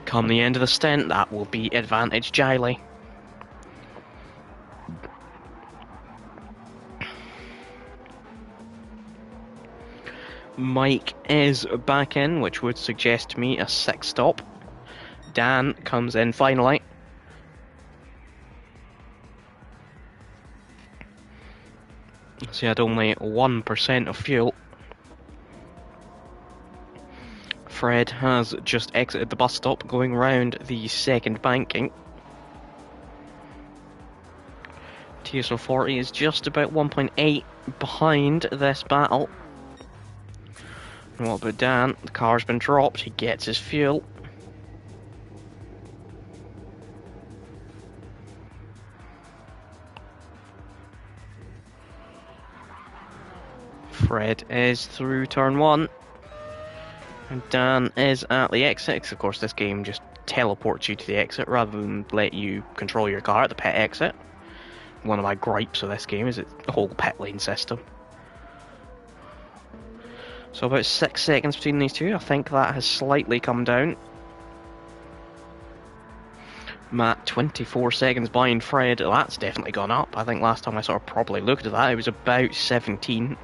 come the end of the stint, that will be advantage Giley. Mike is back in, which would suggest to me a 6th stop. Dan comes in finally. So he had only 1% of fuel. Fred has just exited the bus stop, going round the 2nd banking. TSO40 is just about 1.8 behind this battle. And what about Dan? The car's been dropped, he gets his fuel. Fred is through turn 1. And Dan is at the exit. Of course, this game just teleports you to the exit rather than let you control your car at the pit exit. One of my gripes with this game is the whole pit lane system. So about 6 seconds between these two. I think that has slightly come down. Matt 24 seconds behind Fred. That's definitely gone up. I think last time I sort of probably looked at that, it was about 17.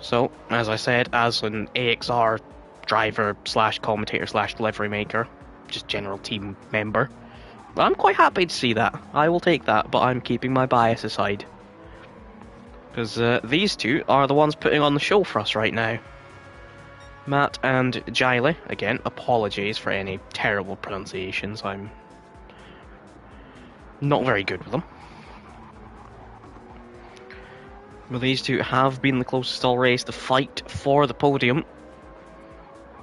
So, as I said, as an AXR driver slash commentator slash delivery maker, just general team member, I'm quite happy to see that. I will take that, but I'm keeping my bias aside. Because these two are the ones putting on the show for us right now. Matt and Giley, again, apologies for any terrible pronunciations, I'm not very good with them. But these two have been the closest all race. The fight for the podium.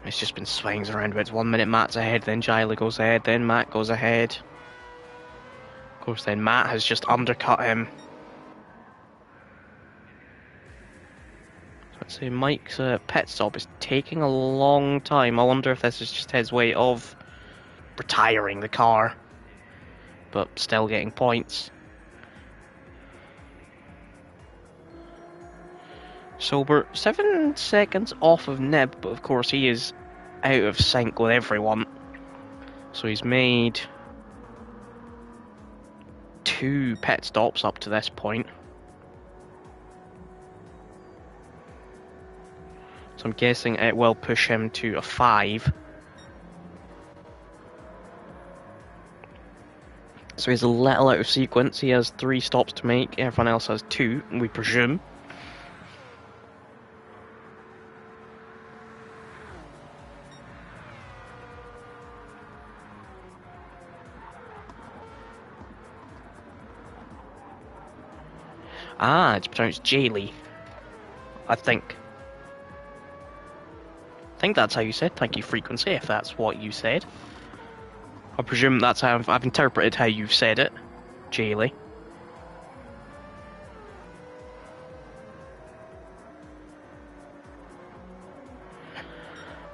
It's just been swings around about 1 minute. Matt's ahead, then Giley goes ahead, then Matt goes ahead. Of course, then Matt has just undercut him. So I'd say Mike's pit stop is taking a long time. I wonder if this is just his way of retiring the car, but still getting points. Sober 7 seconds off of Nib, but of course he is out of sync with everyone. So he's made 2 pit stops up to this point. So I'm guessing it will push him to a 5. So he's a little out of sequence. He has 3 stops to make. Everyone else has 2, we presume. Ah, it's pronounced Jaylee. I think that's how you said. Thank you, Frequency, if that's what you said. I presume that's how I've interpreted how you've said it, Jaylee.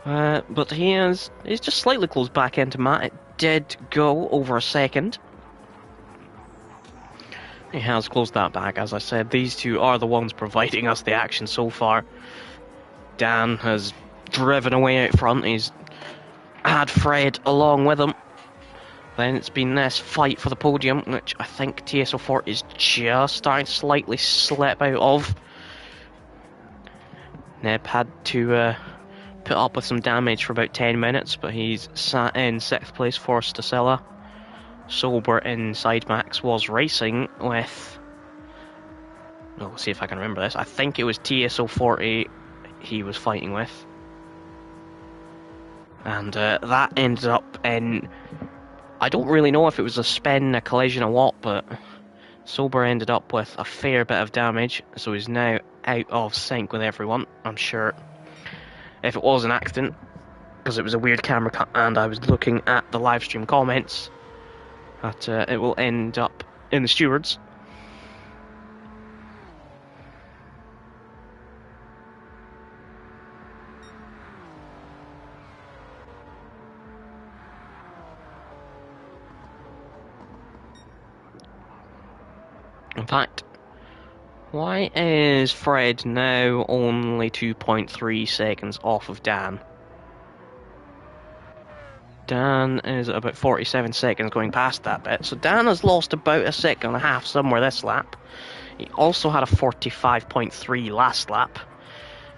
But he's just slightly close back into Matt. It did go over a second. He has closed that back, as I said. These two are the ones providing us the action so far. Dan has driven away out front. He's had Fred along with him. Then it's been this fight for the podium, which I think TSO4 is just starting to slightly slip out of. Neb had to put up with some damage for about 10 minutes, but he's sat in 6th place for Stasella. Sober inside Max was racing with... Well, let's see if I can remember this. I think it was TSO40 he was fighting with. And that ended up in... I don't really know if it was a spin, a collision, or what, but Sober ended up with a fair bit of damage, so he's now out of sync with everyone, I'm sure. If it was an accident, because it was a weird camera cut and I was looking at the live stream comments, that it will end up in the stewards. In fact, why is Fred now only 2.3 seconds off of Dan? Dan is about 47 seconds going past that bit, so Dan has lost about a second and a half somewhere this lap. He also had a 45.3 last lap.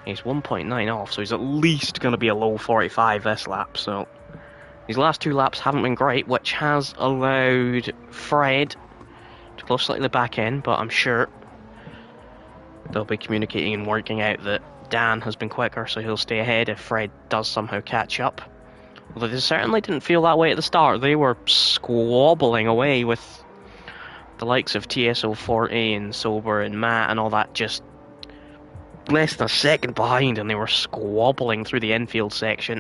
He's 1.9 off, so he's at least going to be a low 45 this lap. So these last 2 laps haven't been great, which has allowed Fred to close slightly back in, but I'm sure they'll be communicating and working out that Dan has been quicker, so he'll stay ahead if Fred does somehow catch up. Although they certainly didn't feel that way at the start. They were squabbling away with the likes of TSO40 and Sober and Matt and all that, just less than a second behind, and they were squabbling through the infield section.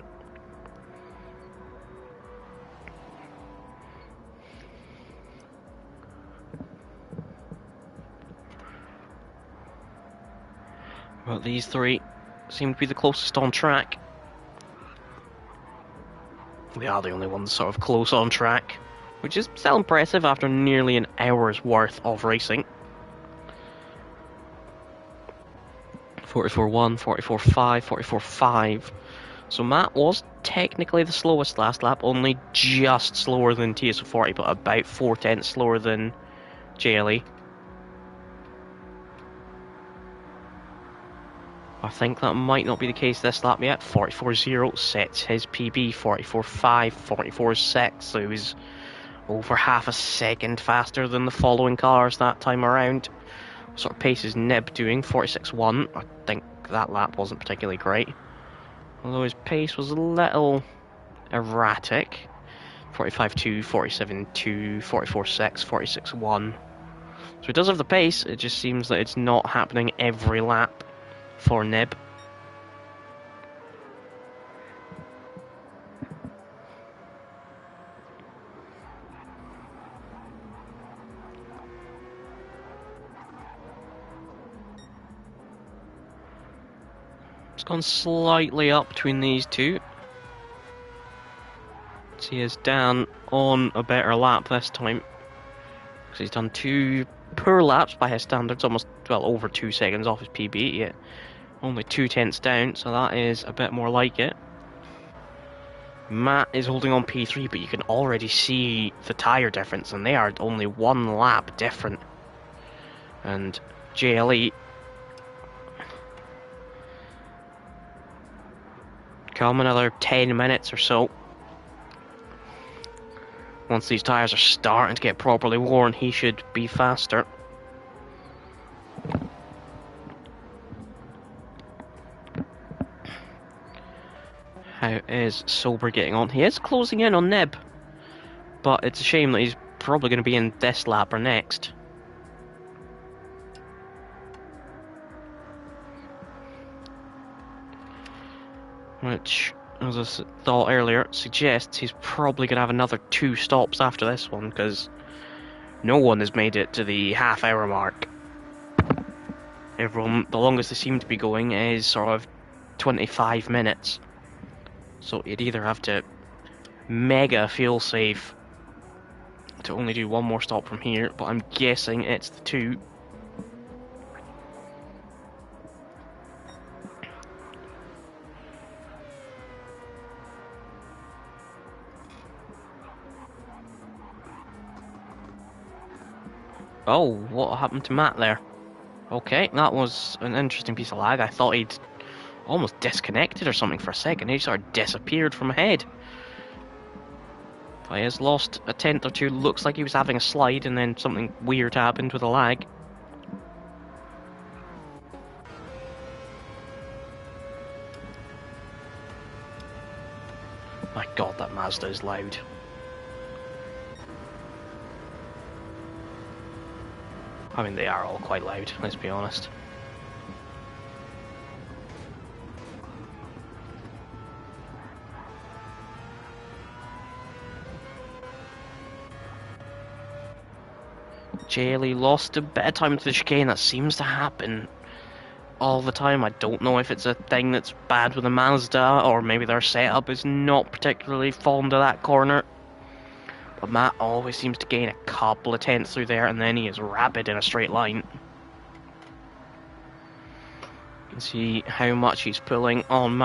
But these 3 seem to be the closest on track. They are the only ones sort of close on track, which is still impressive after nearly an hour's worth of racing. 44.1, 44.5, 44.5. So Matt was technically the slowest last lap, only just slower than TSO40, but about 4/10 slower than JLE. I think that might not be the case this lap yet. 44.0 sets his PB, 44.5, 44.6, so he's over half a second faster than the following cars that time around. What sort of pace is Nib doing? 46.1. I think that lap wasn't particularly great, although his pace was a little erratic. 45.2, 47.2, 44.6, 46.1. So he does have the pace, it just seems that it's not happening every lap for Nib. It's gone slightly up between these two. He is Dan on a better lap this time, because he's done 2 poor laps by his standards, almost, well, over 2 seconds off his PB, yet only 2/10 down, so that is a bit more like it. Matt is holding on P3, but you can already see the tyre difference, and they are only 1 lap different. And JLE come another 10 minutes or so. Once these tyres are starting to get properly worn, he should be faster. How is Sober getting on? He is closing in on Nib, but it's a shame that he's probably going to be in this lap or next. Which, as I thought earlier, suggests he's probably going to have another 2 stops after this one, because no one has made it to the half-hour mark. Everyone, the longest they seem to be going is sort of 25 minutes. So you'd either have to mega fuel save to only do 1 more stop from here, but I'm guessing it's the 2. Oh, what happened to Matt there? Okay, that was an interesting piece of lag. I thought he'd almost disconnected or something for a second. He sort of disappeared from ahead. But he has lost a 10th or 2. Looks like he was having a slide and then something weird happened with a lag. My god, that Mazda is loud. I mean, they are all quite loud, let's be honest. JLE lost a bit of time to the chicane. That seems to happen all the time. I don't know if it's a thing that's bad with the Mazda, or maybe their setup is not particularly fond of that corner. But Matt always seems to gain a couple of tenths through there, and then he is rapid in a straight line. You can see how much he's pulling on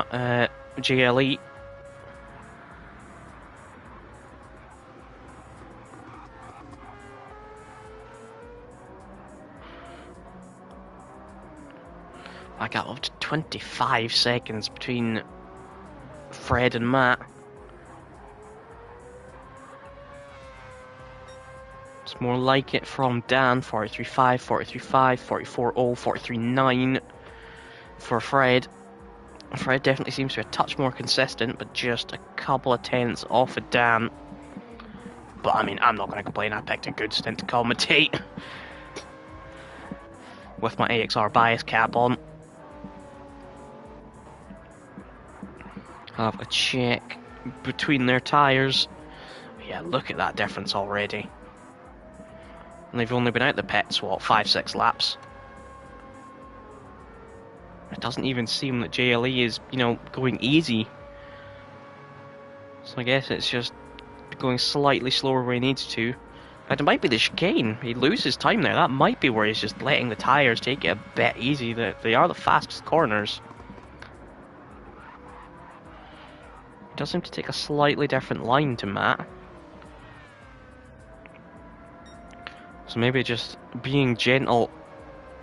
JLE. I got up to 25 seconds between Fred and Matt. It's more like it from Dan, 43.5, 43.5, 44.0, 43.9 for Fred. Fred definitely seems to be a touch more consistent, but just a couple of tenths off of Dan. But I mean, I'm not going to complain. I picked a good stint to commentate with my AXR bias cap on. Have a check between their tyres. Yeah, look at that difference already. And they've only been out the pits, what, 5-6 laps? It doesn't even seem that JLE is, you know, going easy. So I guess it's just going slightly slower where he needs to. And it might be the chicane. He loses time there. That might be where he's just letting the tyres take it a bit easy. They are the fastest corners. He does seem to take a slightly different line to Matt. So maybe just being gentle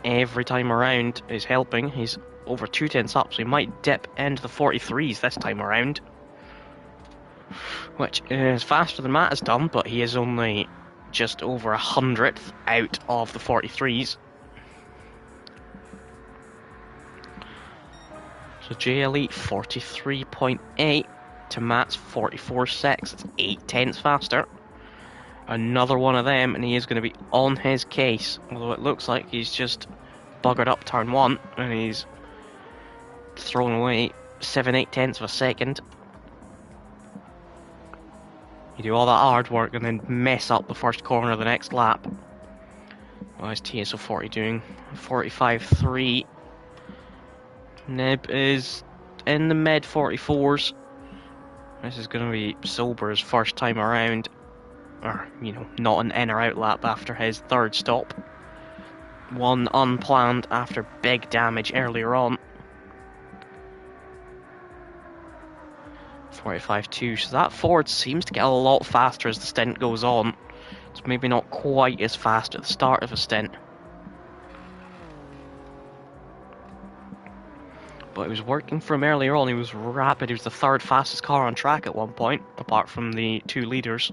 every time around is helping. He's over 2 tenths up, so he might dip into the 43s this time around. Which is faster than Matt has done, but he is only just over 100th out of the 43s. So JLE 43.8 to Matt's 44.6. It's 8 tenths faster. Another one of them, and he is going to be on his case. Although it looks like he's just buggered up turn 1, and he's thrown away 7-8 tenths of a second. You do all that hard work and then mess up the first corner of the next lap. What is TSO 40 doing? 45.3. Nib is in the mid 44s. This is going to be Sober's first time around. Or, you know, not an in or out lap after his third stop. One unplanned after big damage earlier on. 45.2, so that Ford seems to get a lot faster as the stint goes on. It's maybe not quite as fast at the start of a stint. But it was working for him earlier on. He was rapid. He was the third fastest car on track at one point, apart from the two leaders,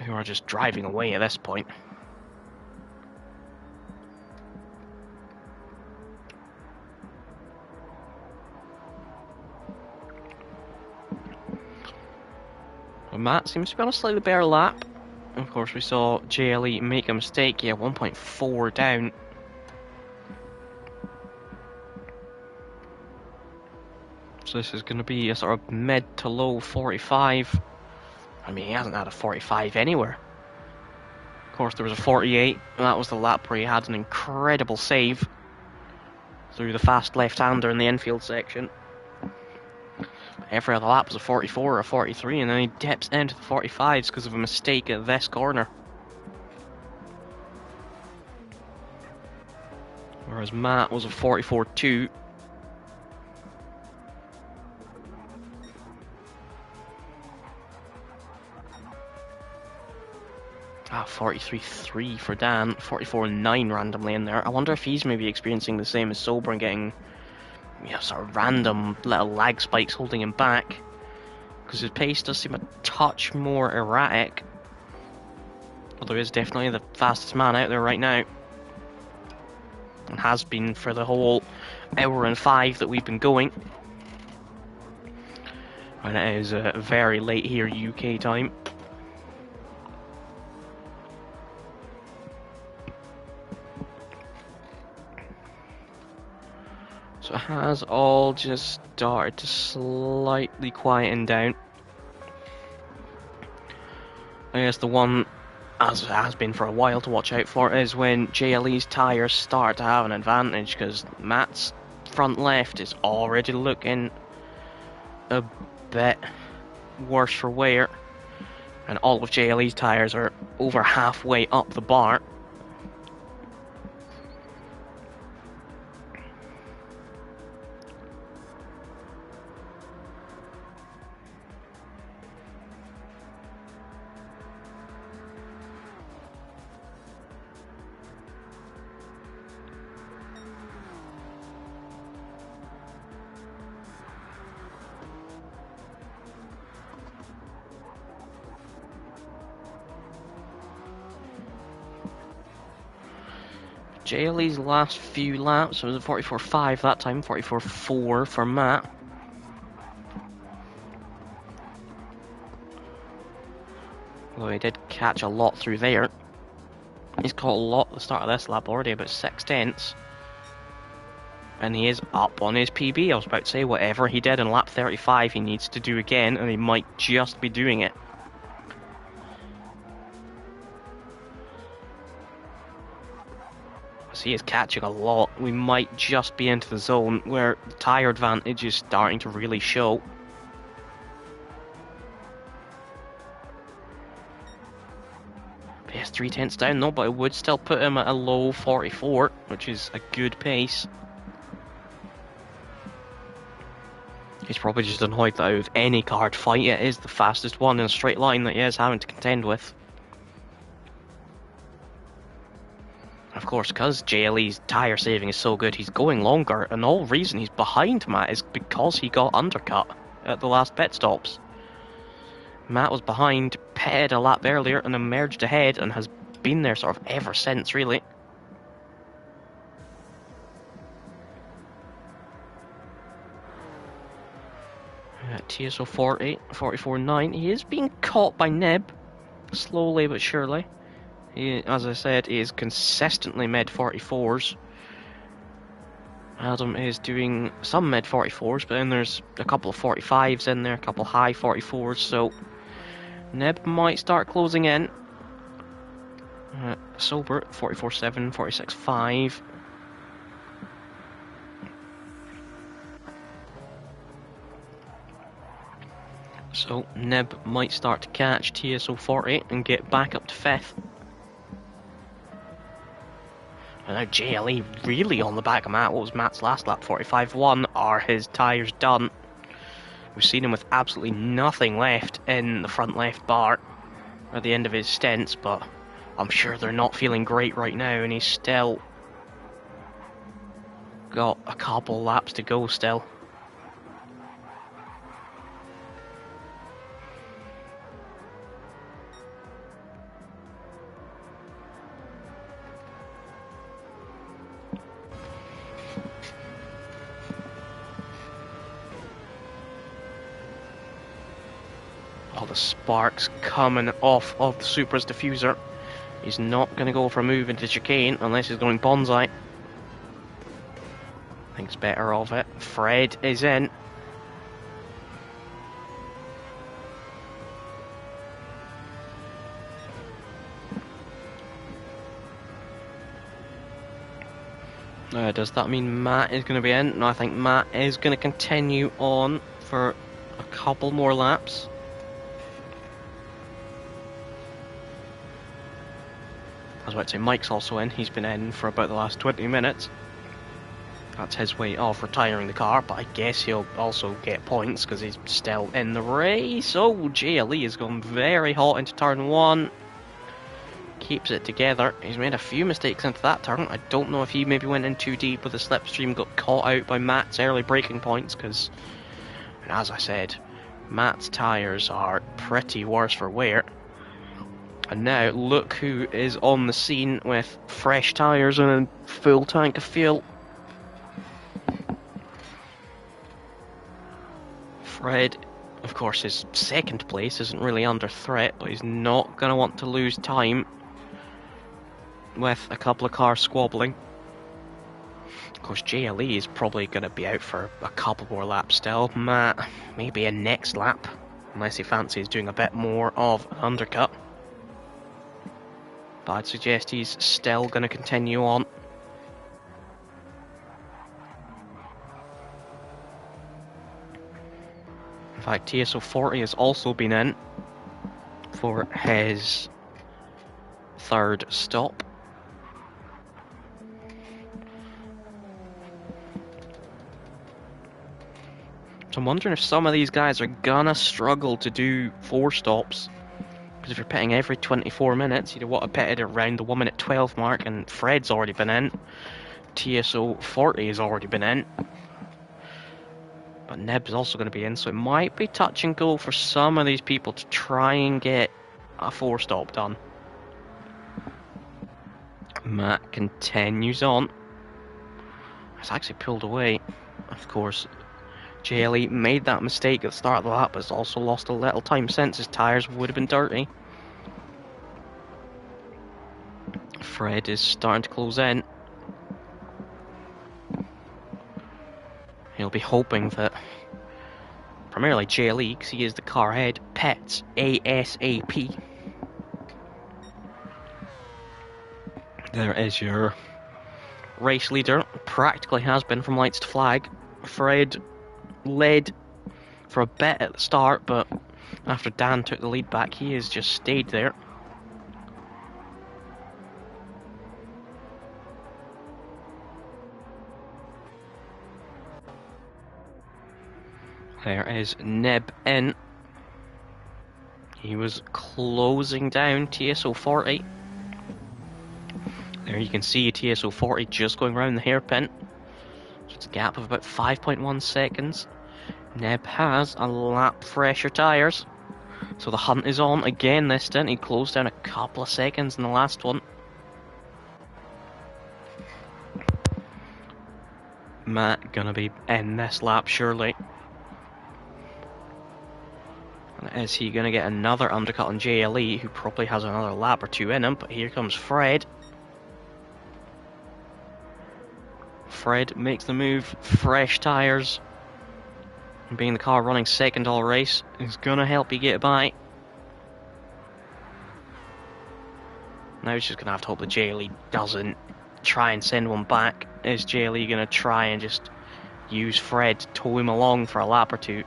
who are just driving away at this point. But Matt seems to be on a slightly better lap. Of course, we saw JLE make a mistake. Yeah, 1.4 down. So this is going to be a sort of mid to low 45. I mean, he hasn't had a 45 anywhere. Of course, there was a 48, and that was the lap where he had an incredible save through the fast left-hander in the infield section. Every other lap was a 44 or a 43, and then he dips into the 45s because of a mistake at this corner. Whereas Matt was a 44.2. Ah, 43.3 for Dan, 44.9 randomly in there. I wonder if he's maybe experiencing the same as Sober and getting, you know, sort of random little lag spikes holding him back. Because his pace does seem a touch more erratic. Although he is definitely the fastest man out there right now. And has been for the whole hour and 5 that we've been going. And it is very late here UK time. So it has all just started to slightly quieten down. I guess the one, as it has been for a while to watch out for, is when JLE's tyres start to have an advantage, because Matt's front left is already looking a bit worse for wear, and all of JLE's tyres are over halfway up the bar. JLE's last few laps was a 44.5 that time, 44.4 for Matt. Although he did catch a lot through there. He's caught a lot at the start of this lap already, about 6 tenths. And he is up on his PB. I was about to say, whatever he did in lap 35 he needs to do again, and he might just be doing it. He is catching a lot. We might just be into the zone where the tyre advantage is starting to really show. Yes, 3 tenths down though, but it would still put him at a low 44, which is a good pace. He's probably just annoyed that out of any card fight, it is the fastest one in a straight line that he is having to contend with. Of course, because JLE's tyre saving is so good, he's going longer, and the whole reason he's behind Matt is because he got undercut at the last pit stops. Matt was behind, pitted a lap earlier, and emerged ahead, and has been there sort of ever since, really. TSO 40, 44.9. He is being caught by Nib, slowly but surely. He, as I said, he is consistently mid 44s. Adam is doing some mid 44s, but then there's a couple of 45s in there, a couple high 44s, so Nib might start closing in. Sober, 44.7, 46.5. So Nib might start to catch TSO 40 and get back up to 5th. And now JLE really on the back of Matt. What was Matt's last lap? 45.1. Are his tyres done? We've seen him with absolutely nothing left in the front left bar at the end of his stints, but I'm sure they're not feeling great right now, and he's still got a couple laps to go still. All the sparks coming off of the Supra's diffuser. He's not going to go for a move into chicane unless he's going bonsai. Thinks better of it. Fred is in. Does that mean Matt is going to be in? No, I think Matt is going to continue on for a couple more laps. I was about to say Mike's also in. He's been in for about the last 20 minutes. That's his way of retiring the car, but I guess he'll also get points because he's still in the race. Oh, JLE has gone very hot into turn 1. Keeps it together. He's made a few mistakes into that turn. I don't know if he maybe went in too deep with the slipstream, got caught out by Matt's early braking points, because, as I said, Matt's tyres are pretty worse for wear. And now, look who is on the scene with fresh tyres and a full tank of fuel. Fred, of course, his second place isn't really under threat, but he's not going to want to lose time with a couple of cars squabbling. Of course, JLE is probably going to be out for a couple more laps still. Matt, maybe a next lap, unless he fancies doing a bit more of an undercut. But I'd suggest he's still going to continue on. In fact, TSO 40 has also been in for his third stop. So I'm wondering if some of these guys are gonna struggle to do 4 stops. Because if you're pitting every 24 minutes, you'd want to pitted around the 1 minute 12 mark, and Fred's already been in. TSO 40 has already been in. But Neb's also going to be in, so it might be touch and go for some of these people to try and get a 4 stop done. Matt continues on. It's actually pulled away. Of course, JLE made that mistake at the start of the lap, but has also lost a little time since. His tyres would have been dirty. Fred is starting to close in. He'll be hoping that primarily JLE, because he is the car head, pits ASAP. There is your race leader. Practically has been from lights to flag. Fred led for a bit at the start, but after Dan took the lead back, he has just stayed there. There is Neb in. He was closing down TSO 40. There you can see TSO 40 just going around the hairpin. So it's a gap of about 5.1 seconds. Neb has a lap fresher tyres. So the hunt is on again this stint. He closed down a couple of seconds in the last one. Matt gonna be in this lap surely. And is he gonna get another undercut on JLE, who probably has another lap or two in him? But here comes Fred. Fred makes the move, fresh tyres. And being the car running second all race is gonna help you get by. Now he's just gonna have to hope that JLE doesn't try and send one back. Is JLE gonna try and just use Fred to tow him along for a lap or two?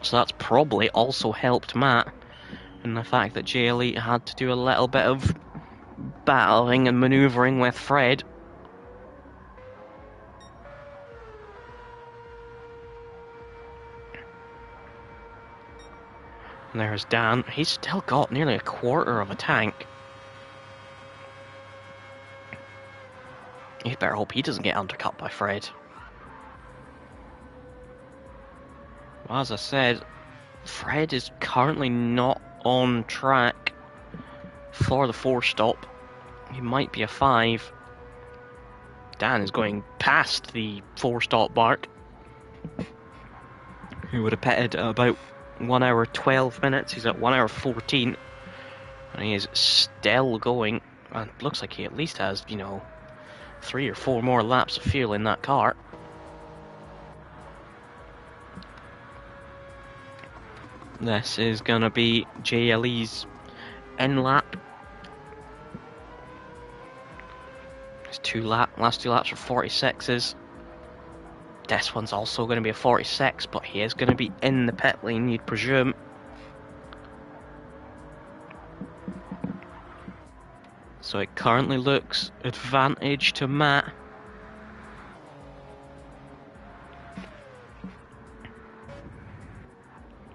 So that's probably also helped Matt in the fact that JLE had to do a little bit of battling and manoeuvring with Fred. And there's Dan. He's still got nearly a quarter of a tank. You better hope he doesn't get undercut by Fred. Well, as I said, Fred is currently not on track for the 4-stop. He might be a 5. Dan is going past the 4-stop mark. He would have pitted at about 1 hour 12 minutes. He's at 1 hour 14. And he is still going. And looks like he at least has, 3 or 4 more laps of fuel in that car. This is going to be JLE's in lap. His last two laps are 46s. This one's also going to be a 46, but he is going to be in the pit lane, you'd presume. So it currently looks advantage to Matt.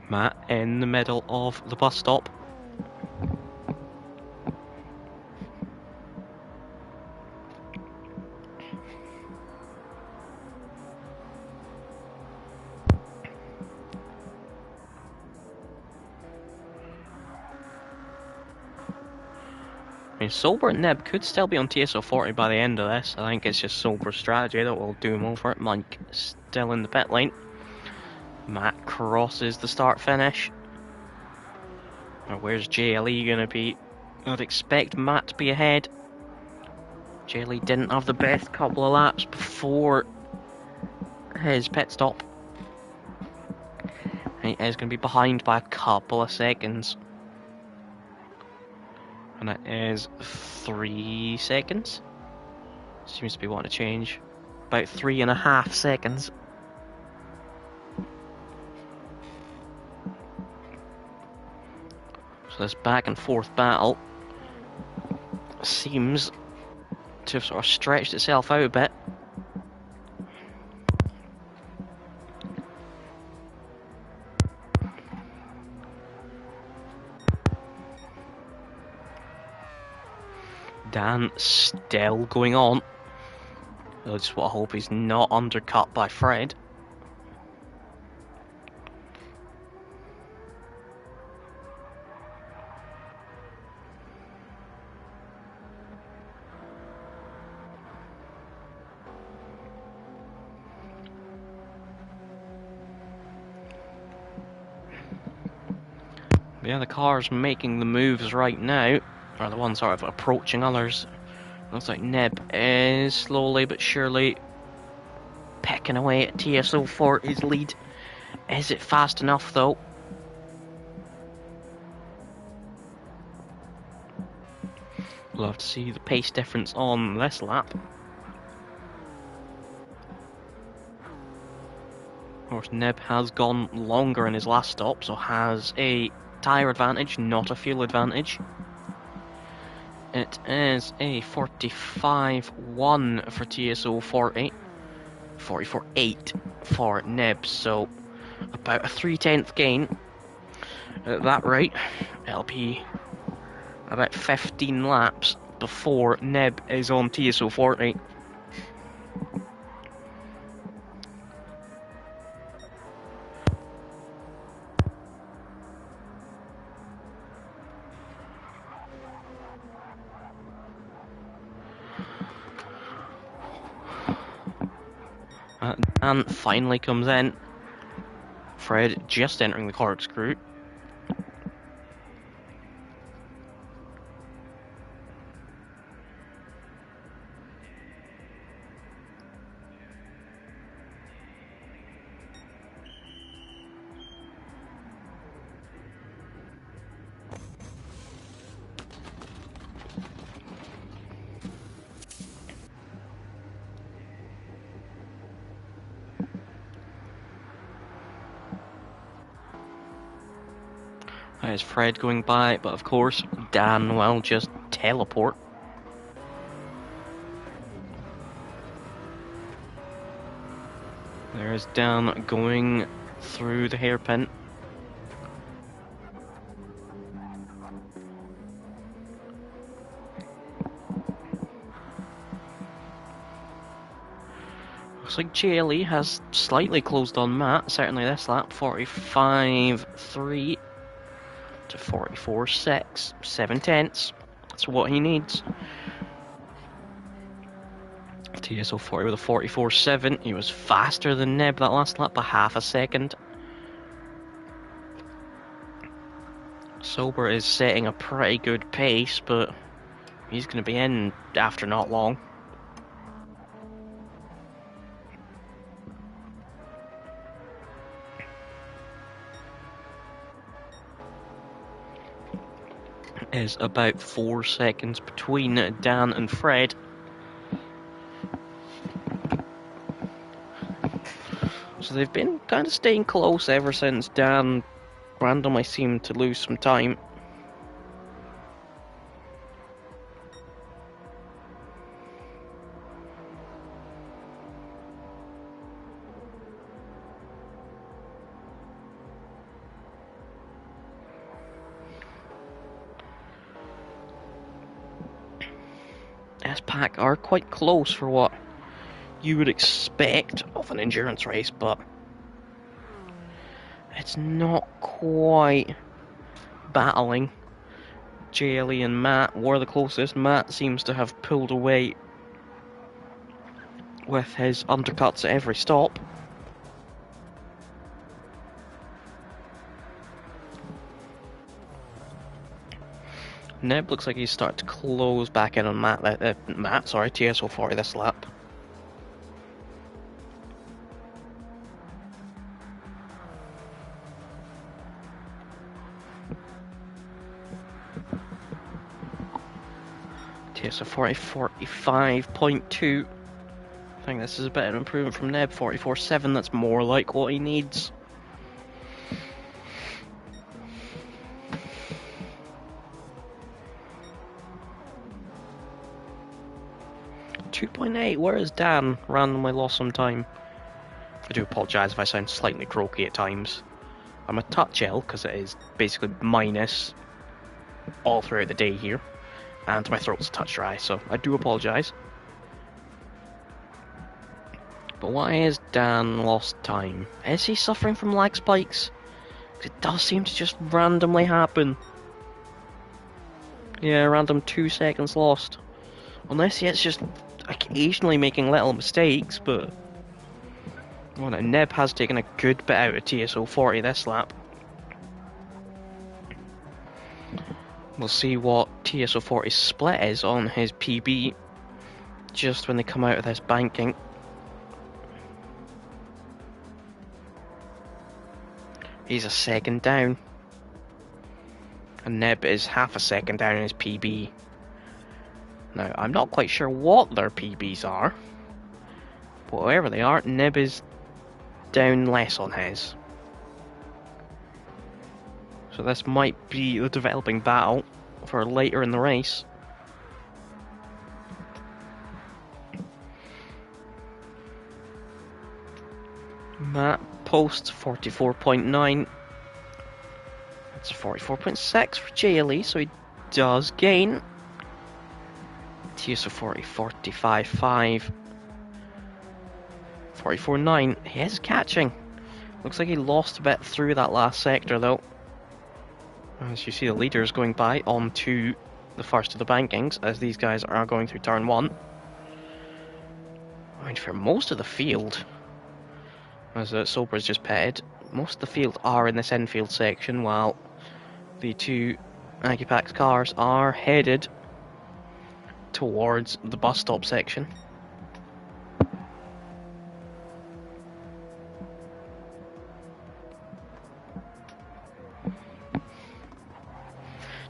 Matt in the middle of the bus stop. I mean, Sober and Neb could still be on TSO 40 by the end of this. I think it's just Sober strategy that will do him over. Mike still in the pit lane. Matt crosses the start-finish. Now, where's JLE going to be? I'd expect Matt to be ahead. JLE didn't have the best couple of laps before his pit stop. He is going to be behind by a couple of seconds. And it is 3 seconds. Seems to be wanting to change. About 3.5 seconds. So this back and forth battle seems to have sort of stretched itself out a bit. Dan still going on. I just want to hope he's not undercut by Fred. Yeah, the car's making the moves right now. Or the ones sort of approaching others. Looks like Neb is slowly but surely pecking away at TSO for his lead. Is it fast enough though? We'll have to see the pace difference on this lap. Of course, Neb has gone longer in his last stop, so has a tyre advantage, not a fuel advantage. It is a 45-1 for TSO40, 44-8 for Nib, so about a 3/10 gain. At that rate, it'll be about 15 laps before Nib is on TSO40. Dan finally comes in. Fred just entering the corkscrew. There's Fred going by, but of course Dan will just teleport. There's Dan going through the hairpin. Looks like JLE has slightly closed on Matt, certainly this lap, 45-3 to 44-6, 7/10. That's what he needs. TSO40 with a 44-7. He was faster than Neb that last lap by half a second. Sober is setting a pretty good pace, but he's going to be in after not long. Is about 4 seconds between Dan and Fred. So they've been kind of staying close ever since Dan randomly seemed to lose some time. S-Pack are quite close for what you would expect of an endurance race, but it's not quite battling. JLE and Matt were the closest. Matt seems to have pulled away with his undercuts at every stop. Neb looks like he's starting to close back in on Matt. TSO40 this lap. TSO40 45.2. I think this is a bit of an improvement from Neb. 44.7. That's more like what he needs. 2.8, where is Dan? Randomly lost some time. I do apologise if I sound slightly croaky at times. I'm a touch ill because it is basically minus all throughout the day here, and my throat's a touch dry, so I do apologise. But why is Dan lost time? Is he suffering from lag spikes? It does seem to just randomly happen. Yeah, random 2 seconds lost. Unless it's just occasionally making little mistakes, but well, now Neb has taken a good bit out of TSO40 this lap. We'll see what TSO40's split is on his PB just when they come out of this banking. He's a second down, and Neb is half a second down in his PB. Now, I'm not quite sure what their PBs are, but wherever they are, Neb is down less on his. So this might be the developing battle for later in the race. Matt posts 44.9. That's 44.6 for JLE, so he does gain. TSO40, 45.5. 44.9. He is catching. Looks like he lost a bit through that last sector though. As you see the leaders going by onto the first of the bankings as these guys are going through turn 1. I mean, for most of the field, as Sober's just pitted, most of the field are in this infield section while the two Agipax cars are headed towards the bus stop section.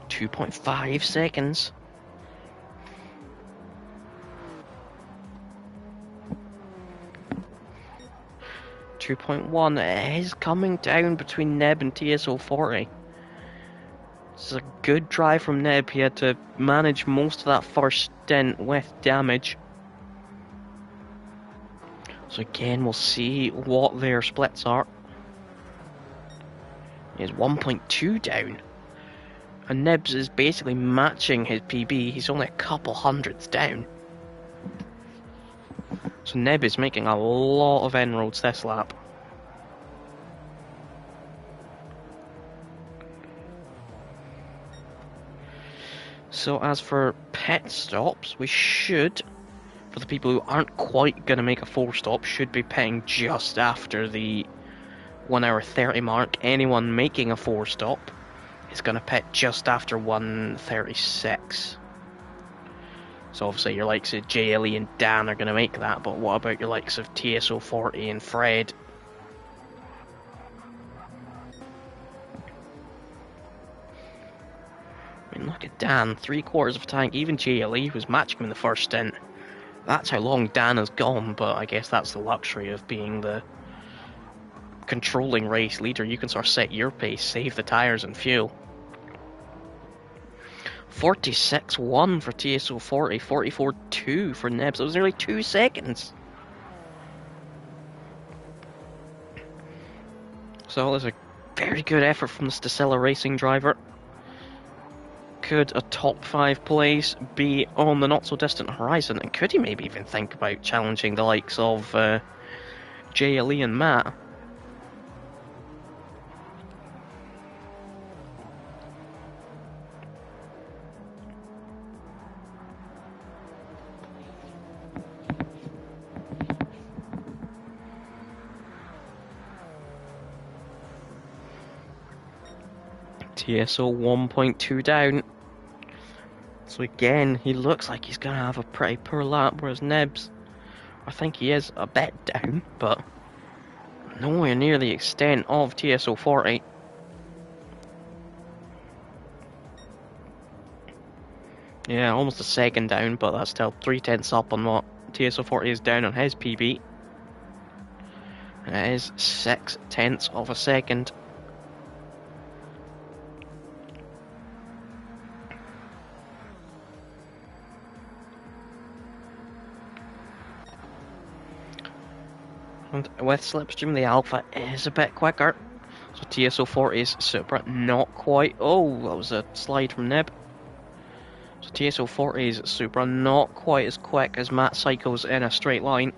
.5 seconds. .1 is coming down between Neb and TSO40. It's a good drive from Neb. He had to manage most of that first stint with damage. So again, we'll see what their splits are. He's 1.2 down. And Neb's is basically matching his PB. He's only a couple hundredths down. So Neb is making a lot of inroads this lap. So as for pit stops, we should, for the people who aren't quite going to make a 4-stop, should be pitting just after the 1 hour 30 mark. Anyone making a 4-stop is going to pit just after 1:36. So obviously your likes of JLE and Dan are going to make that, but what about your likes of TSO40 and Fred? I mean, look at Dan, 3/4 of a tank. Even JLE was matching him in the first stint. That's how long Dan has gone, but I guess that's the luxury of being the controlling race leader. You can sort of set your pace, save the tyres and fuel. 46.1 for TSO40, 44.2 for Nebs. That was nearly 2 seconds. So there's a very good effort from the Stacella Racing driver. Could a top 5 place be on the not so distant horizon? And could he maybe even think about challenging the likes of JLE and Matt? TSO 1.2 down. So again, he looks like he's going to have a pretty poor lap, whereas Nebs, I think he is a bit down, but nowhere near the extent of TSO 40. Yeah, almost a second down, but that's still 3/10 up on what TSO 40 is down on his PB. And it is 6/10 of a second. And with Slipstream, the Alpha is a bit quicker. So TSO 40's Supra, not quite. Oh, that was a slide from Nib. So TSO 40's Supra, not quite as quick as Matt cycles in a straight line.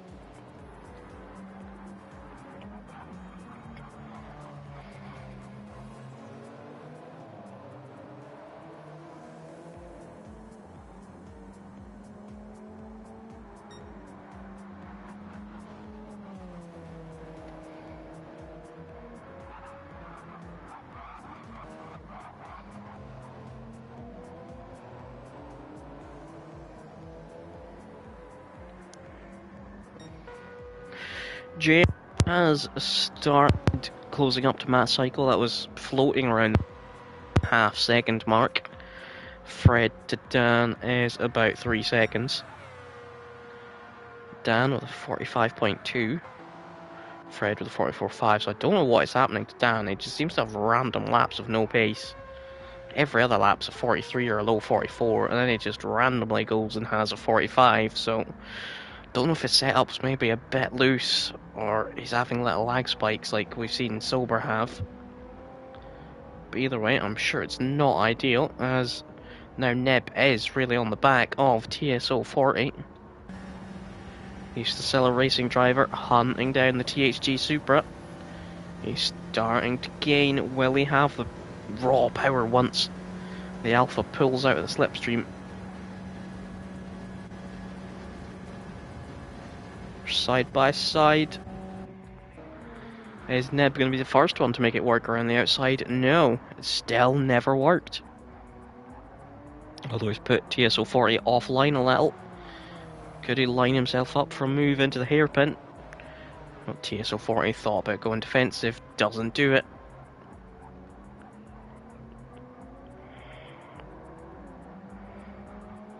Jay has started closing up to Matt's cycle. That was floating around the half-second mark. Fred to Dan is about 3 seconds. Dan with a 45.2. Fred with a 44.5. So I don't know what is happening to Dan. He just seems to have random laps of no pace. Every other lap's a 43 or a low 44, and then he just randomly goes and has a 45. So Don't know if his setup's maybe a bit loose, or he's having little lag spikes like we've seen Sober have. But either way, I'm sure it's not ideal, as now Neb is really on the back of TSO40. He's the Stellar Racing driver, hunting down the THG Supra. He's starting to gain. Will he have the raw power once the Alpha pulls out of the slipstream? Side by side. Is Neb going to be the first one to make it work around the outside? No, it still never worked. Although he's put TSO40 offline a little. Could he line himself up for a move into the hairpin? Well, TSO40 thought about going defensive, doesn't do it.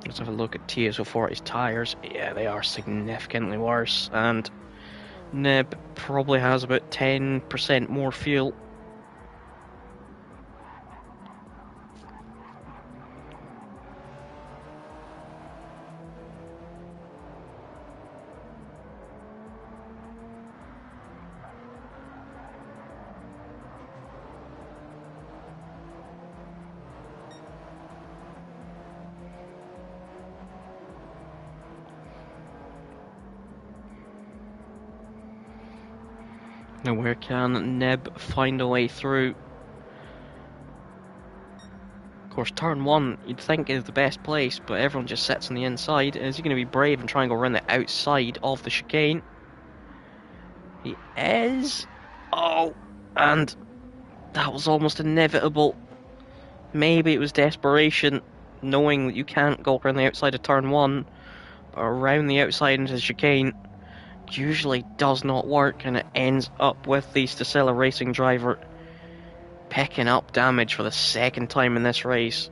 Let's have a look at TSO40's tyres. Yeah, they are significantly worse, and Neb probably has about 10% more fuel. Now where can Neb find a way through? Of course, turn 1 you'd think is the best place, but everyone just sits on the inside. Is he going to be brave and try and go around the outside of the chicane? He is. Oh, and that was almost inevitable. Maybe it was desperation, knowing that you can't go around the outside of turn 1, but around the outside into the chicane usually does not work, and it ends up with the Stacella Racing driver picking up damage for the second time in this race,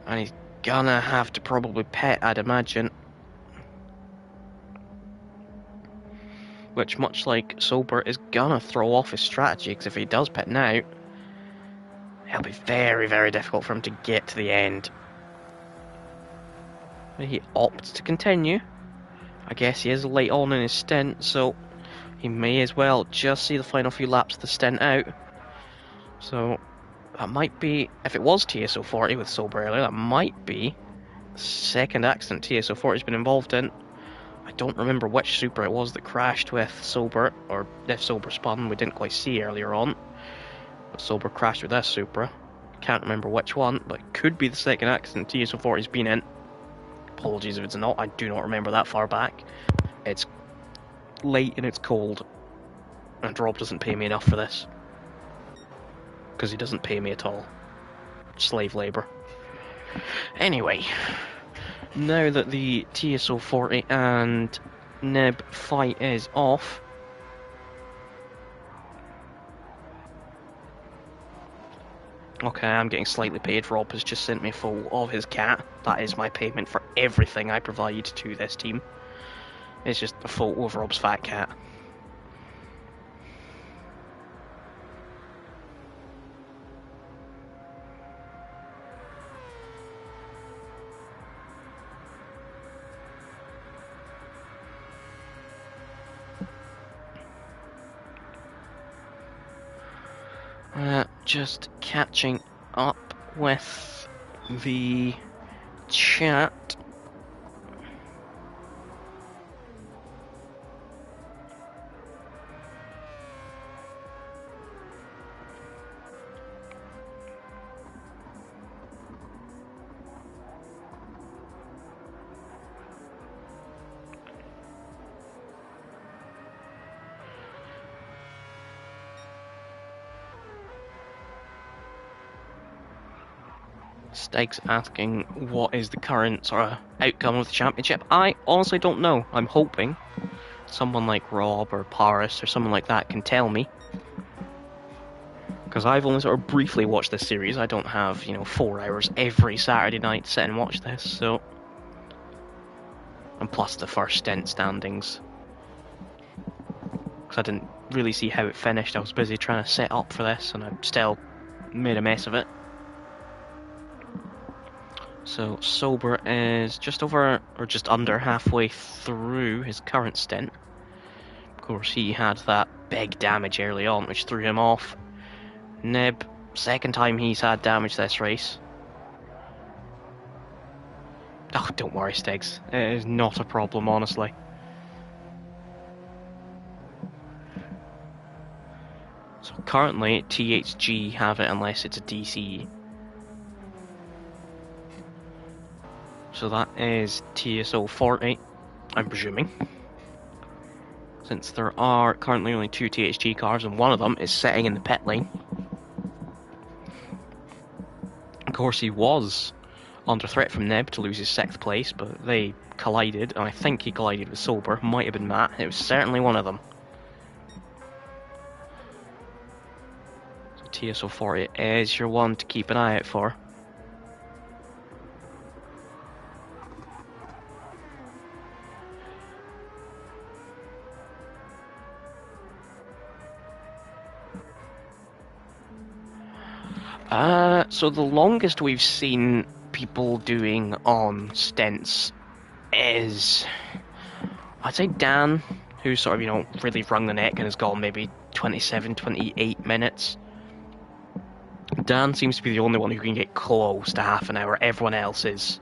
and he's gonna have to probably pit, I'd imagine. Which, much like Sober, is gonna throw off his strategy, because if he does pit now, it'll be very, very difficult for him to get to the end. But he opts to continue. I guess he is late on in his stint, so he may as well just see the final few laps of the stint out. So that might be, if it was TSO40 with Sober earlier, that might be the second accident TSO40's been involved in. I don't remember which Supra it was that crashed with Sober, or if Sober spun, we didn't quite see earlier on. But Sober crashed with this Supra. Can't remember which one, but it could be the second accident TSO40's been in. Apologies if it's not, I do not remember that far back. It's late and it's cold, and Rob doesn't pay me enough for this. Because he doesn't pay me at all. Slave labour. Anyway, now that the TSO40 and Neb fight is off, okay, I'm getting slightly paid. Rob has just sent me a photo of his cat. That is my payment for everything I provide to this team. It's just a photo of Rob's fat cat. Just catching up with the chat. Steg's asking what is the current sort of outcome of the championship. I honestly don't know. I'm hoping someone like Rob or Paris or someone like that can tell me. Because I've only sort of briefly watched this series. I don't have, 4 hours every Saturday night to sit and watch this, so... And plus the first stint standings. Because I didn't really see how it finished. I was busy trying to set up for this, and I still made a mess of it. So Sober is just over, or just under halfway through his current stint. Of course, he had that big damage early on, which threw him off. Nib, second time he's had damage this race. Oh, don't worry, Stiggs. It is not a problem, honestly. So currently, THG have it unless it's a DC. So that is TSO 40, I'm presuming. Since there are currently only 2 THG cars and one of them is sitting in the pit lane. Of course, he was under threat from Neb to lose his 6th place, but they collided, and I think he collided with Sober. Might have been Matt. It was certainly one of them. So TSO 40 is your one to keep an eye out for. So the longest we've seen people doing on stints is, I'd say Dan, who's sort of, really wrung the neck and has gone maybe 27, 28 minutes. Dan seems to be the only one who can get close to half an hour. Everyone else is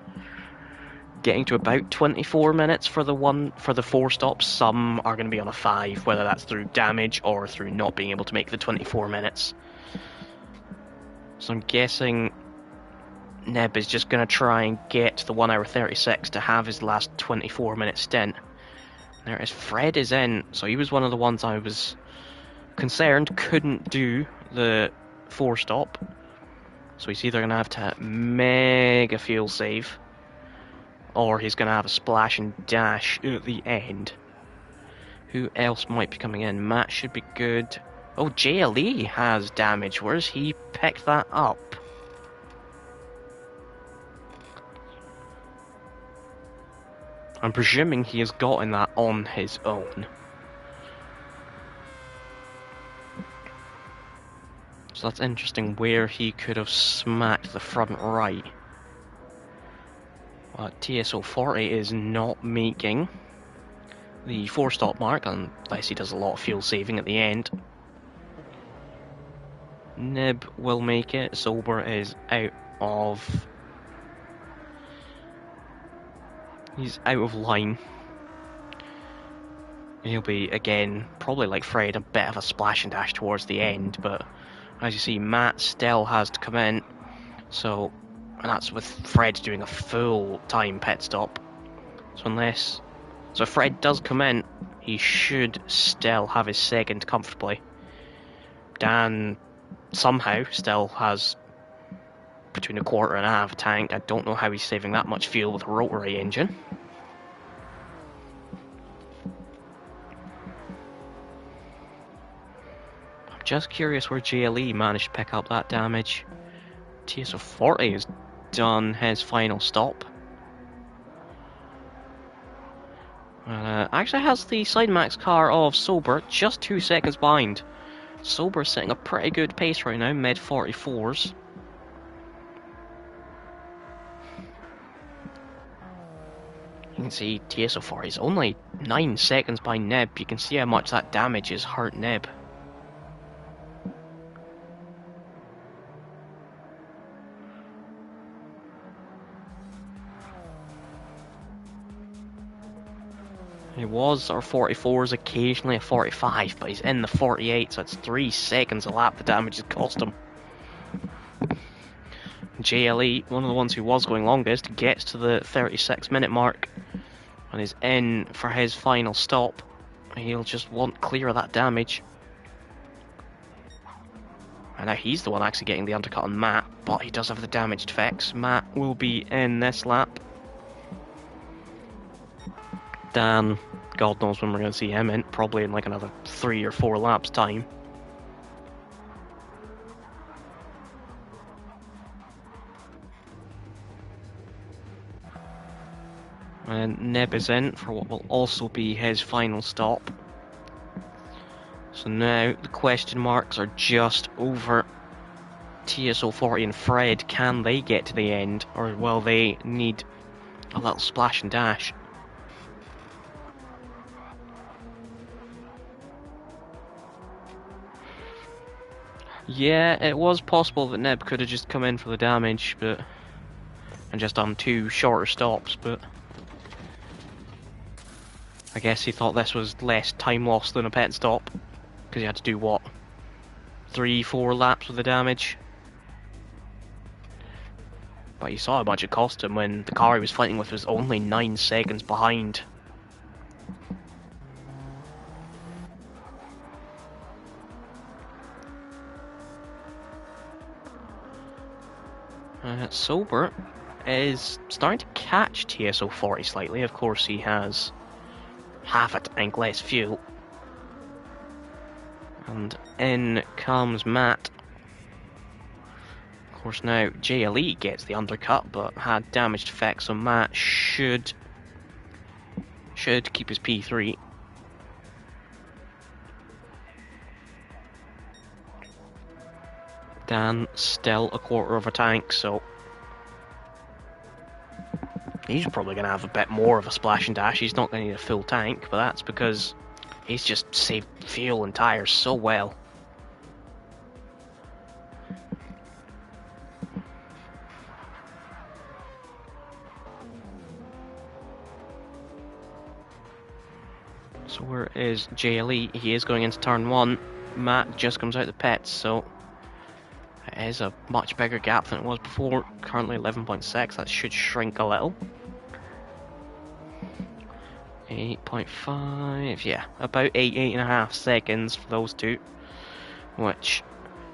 getting to about 24 minutes for the 4 stops. Some are going to be on a 5, whether that's through damage or through not being able to make the 24 minutes. So I'm guessing Neb is just going to try and get to the 1 hour 36 to have his last 24-minute stint. There is Fred is in, so he was one of the ones I was concerned couldn't do the 4 stop. So he's either going to have to mega fuel save, or he's going to have a splash and dash at the end. Who else might be coming in? Matt should be good. Oh, JLE has damage. Where's he picked that up? I'm presuming he has gotten that on his own. So that's interesting where he could have smacked the front right. TSO 40 is not making the 4 stop mark unless he does a lot of fuel saving at the end. Nib will make it. Sober is out of... He's out of line. He'll be, again, probably like Fred, a bit of a splash and dash towards the end, but as you see, Matt still has to come in. So, and that's with Fred doing a full-time pit stop. So if Fred does come in, he should still have his 2nd comfortably. Dan somehow still has between a quarter and a half tank. I don't know how he's saving that much fuel with a rotary engine. I'm just curious where JLE managed to pick up that damage. TSO 40 has done his final stop. Actually has the side max car of Sober just 2 seconds behind. Sober setting a pretty good pace right now, mid 44s. You can see TSO 40 is only 9 seconds behind Nib. You can see how much that damage has hurt Nib. He was our 44s, occasionally a 45, but he's in the 48, so it's 3 seconds a lap the damage has cost him. JLE, one of the ones who was going longest, gets to the 36-minute mark and is in for his final stop. He'll just want clear of that damage. And now he's the one actually getting the undercut on Matt, but he does have the damage to fix. Matt will be in this lap. Dan, God knows when we're going to see him in, probably in like another 3 or 4 laps time. And Neb is in for what will also be his final stop. So now the question marks are just over TSO40 and Fred, can they get to the end, or will they need a little splash and dash? Yeah, it was possible that Neb could have just come in for the damage, but and just done 2 shorter stops, but I guess he thought this was less time loss than a pit stop, because he had to do what, 3-4 laps with the damage. But you saw how much it cost him when the car he was fighting with was only 9 seconds behind. Sober is starting to catch TSO40 slightly. Of course, he has half a tank less fuel. And in comes Matt. Of course, now JLE gets the undercut, but had damaged effects, so Matt should keep his P3. Dan still a quarter of a tank, so he's probably going to have a bit more of a splash and dash. He's not going to need a full tank, but that's because he's just saved fuel and tyres so well. So where is JLE? He is going into turn 1. Matt just comes out the pits, so it is a much bigger gap than it was before. Currently 11.6, that should shrink a little. 8.5, yeah, about 8.5 seconds for those two, which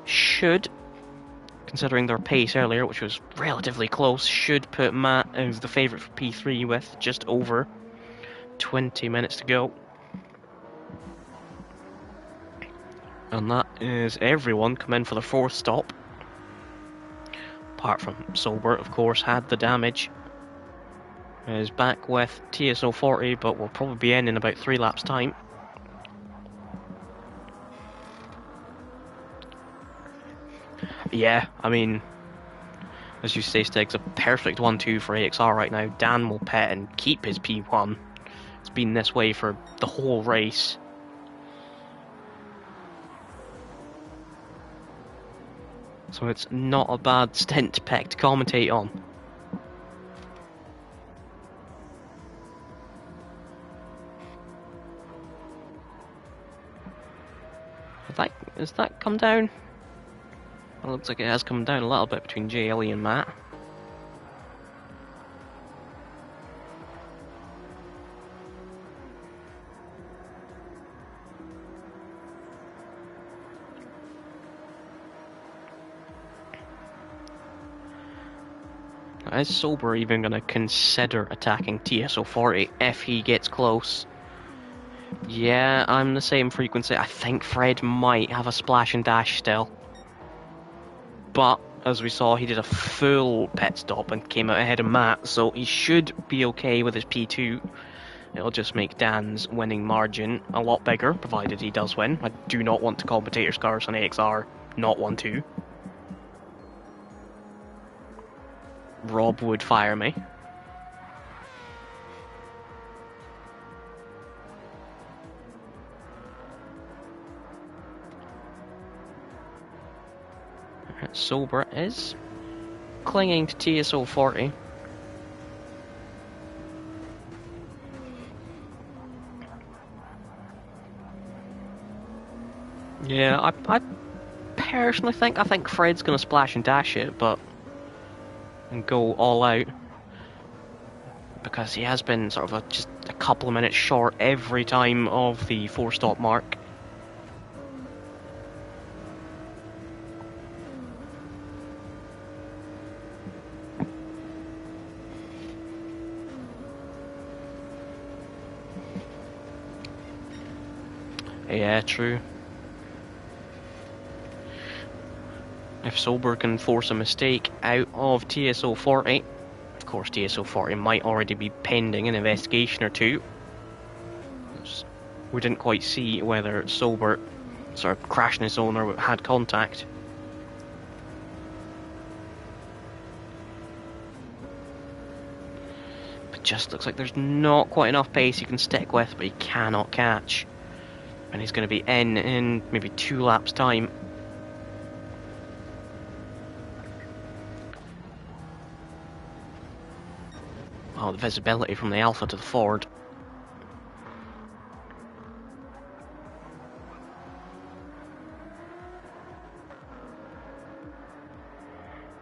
should, considering their pace earlier, which was relatively close, should put Matt as the favourite for P3 with just over 20 minutes to go. And that is everyone come in for the 4th stop. Apart from Sober, of course, had the damage. Is back with TSO40, but will probably be in about 3 laps' time. Yeah, I mean, as you say, Stig's a perfect 1-2 for AXR right now. Dan will pit and keep his P1. It's been this way for the whole race. So it's not a bad stint pick to commentate on. Has that come down? It looks like it has come down a little bit between JLE and Matt. Is Sober even going to consider attacking TSO40 if he gets close? Yeah, I'm the same frequency. I think Fred might have a splash and dash still. But, as we saw, he did a full pit stop and came out ahead of Matt, so he should be okay with his P2. It'll just make Dan's winning margin a lot bigger, provided he does win. I do not want to commentator's cars on AXR not 1-2. Rob would fire me. Sober is clinging to TSO40. Yeah, I personally think Fred's going to splash and dash it, and go all out, because he has been sort of just a couple of minutes short every time of the 4-stop mark. Yeah, true. If Sober can force a mistake out of TSO40, of course TSO40 might already be pending an investigation or two. We didn't quite see whether Sober sort of crashed in his own or had contact. just looks like there's not quite enough pace he can stick with, but he cannot catch. And he's going to be in maybe 2 laps' time. Oh, the visibility from the Alpha to the Ford.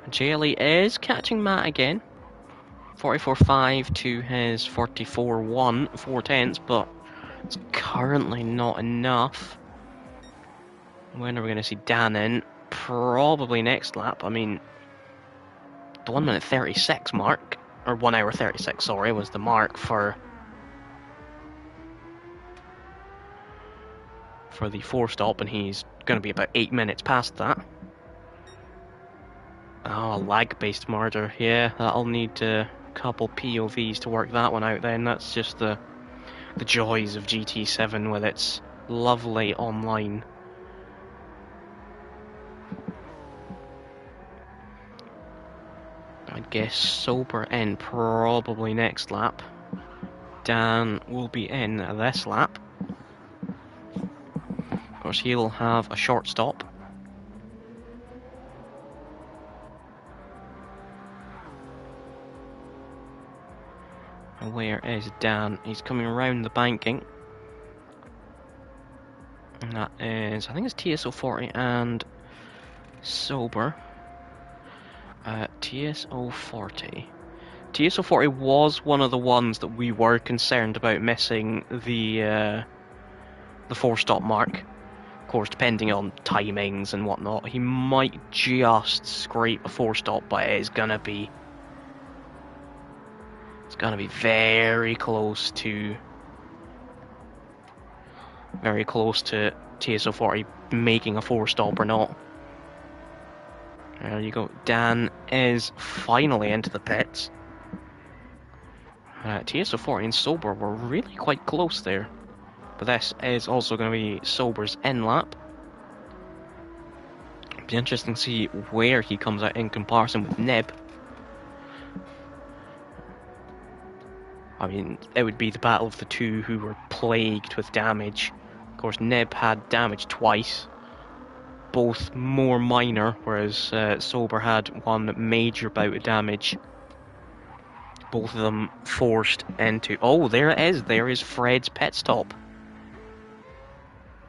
JLE is catching Matt again. 44.5 to his 44.1, 4/10, but it's currently not enough. When are we going to see Dan in? Probably next lap. I mean, the 1 minute 36 mark, or 1 hour 36, sorry, was the mark for the 4-stop, and he's going to be about 8 minutes past that. Oh, a lag-based murder. Yeah, that'll need a couple POVs to work that one out then. That's just the joys of GT7 with its lovely online. I'd guess Sober in probably next lap. Dan will be in this lap. Of course, he'll have a short stop. And where is Dan? He's coming around the banking. And that is, I think it's TSO40 and Sober. TSO40. TSO40 was one of the ones that we were concerned about missing the 4-stop mark. Of course, depending on timings and whatnot, he might just scrape a 4-stop, but it's gonna be very close to TSO40 making a 4-stop or not. There you go. Dan is finally into the pits. TSO40 and Sober were really quite close there. But this is also going to be Sober's in lap. It'll be interesting to see where he comes out in comparison with Nib. I mean, it would be the battle of the two who were plagued with damage. Of course, Nib had damage twice, both more minor, whereas Sober had one major bout of damage. Both of them forced into... Oh, there it is. There is Fred's pit stop.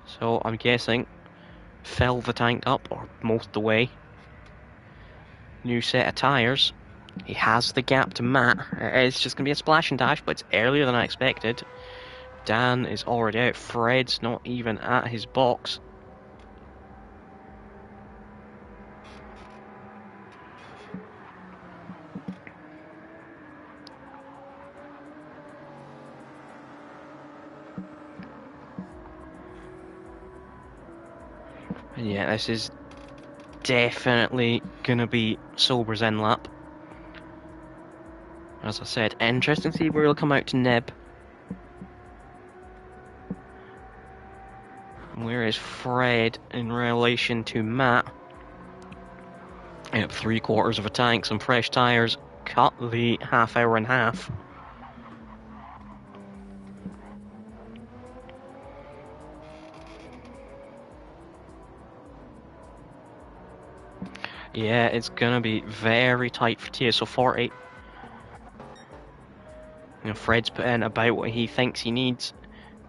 So I'm guessing fill the tank up, or most of the way. New set of tyres. He has the gap to Matt. It's just going to be a splash and dash, but it's earlier than I expected. Dan is already out. Fred's not even at his box. And yeah, this is definitely going to be Sober's in lap. As I said, interesting to see where he'll come out to Nib. Where is Fred in relation to Matt? Yep, 3/4 of a tank, some fresh tyres, cut the half hour in half. Yeah, it's gonna be very tight for TSO40. You know, Fred's put in about what he thinks he needs.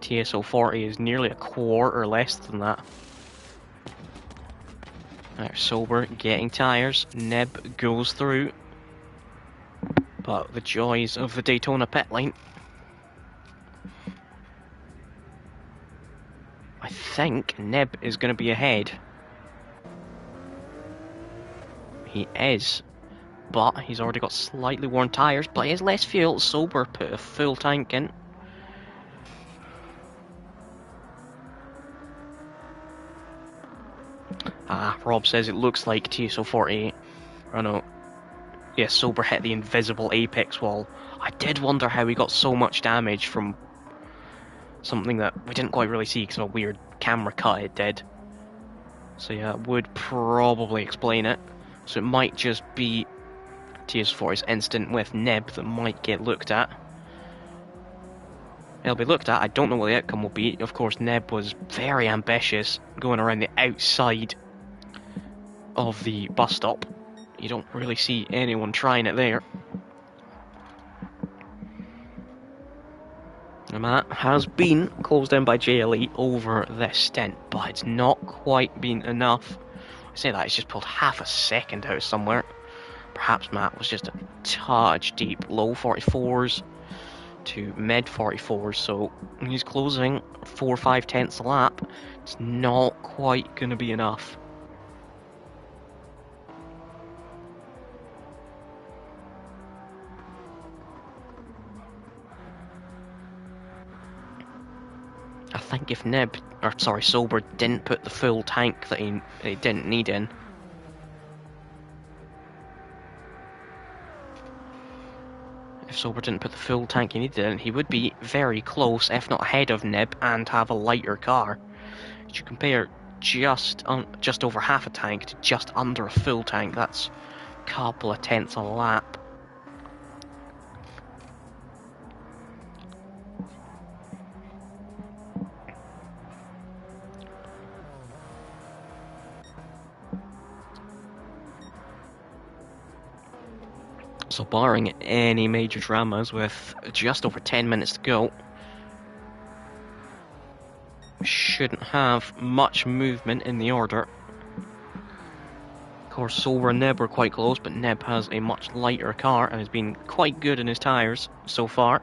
TSO40 is nearly a quarter less than that. Right, Sober getting tyres. Nib goes through. But the joys of the Daytona pit lane. I think Nib is going to be ahead. He is. But he's already got slightly worn tyres. But he has less fuel. Sober put a full tank in. Rob says it looks like TSO48. Oh no. Yeah, Sober hit the invisible apex wall. I did wonder how he got so much damage from something that we didn't quite really see because of a weird camera cut it did. So yeah, it would probably explain it. So it might just be TS4's instant with Nib that might get looked at. He'll be looked at. I don't know what the outcome will be. Of course, Neb was very ambitious, going around the outside of the bus stop. You don't really see anyone trying it there. And that has been closed down by JLE over this stint, but it's not quite been enough. I say that, it's just pulled half a second out somewhere. Perhaps Matt was just a touch deep, low 44s to mid 44s, so he's closing 4 or 5 tenths a lap. It's not quite going to be enough. I think if Sober didn't put the full tank that he didn't need in, if Sober didn't put the full tank he needed in, he would be very close, if not ahead of Nib, and have a lighter car. If you compare just over half a tank to just under a full tank, that's a couple of tenths a lap. So barring any major dramas, with just over 10 minutes to go, we shouldn't have much movement in the order. Of course, Sober and Neb were quite close, but Neb has a much lighter car and has been quite good in his tyres so far.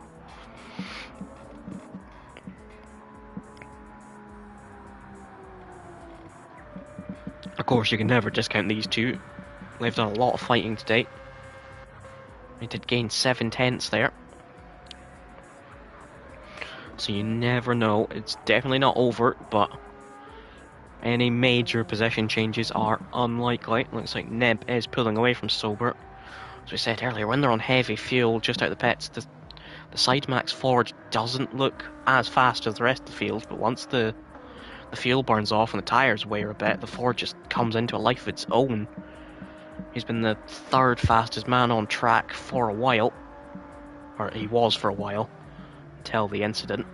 Of course, you can never discount these two. They've done a lot of fighting today. They did gain 7 tenths there. So you never know. It's definitely not over, but any major position changes are unlikely. Looks like Neb is pulling away from Sober. As we said earlier, when they're on heavy fuel just out of the pits, the Sidemax Ford doesn't look as fast as the rest of the field, but once the fuel burns off and the tyres wear a bit, the Ford just comes into a life of its own. He's been the 3rd fastest man on track for a while. Or he was for a while, until the incident.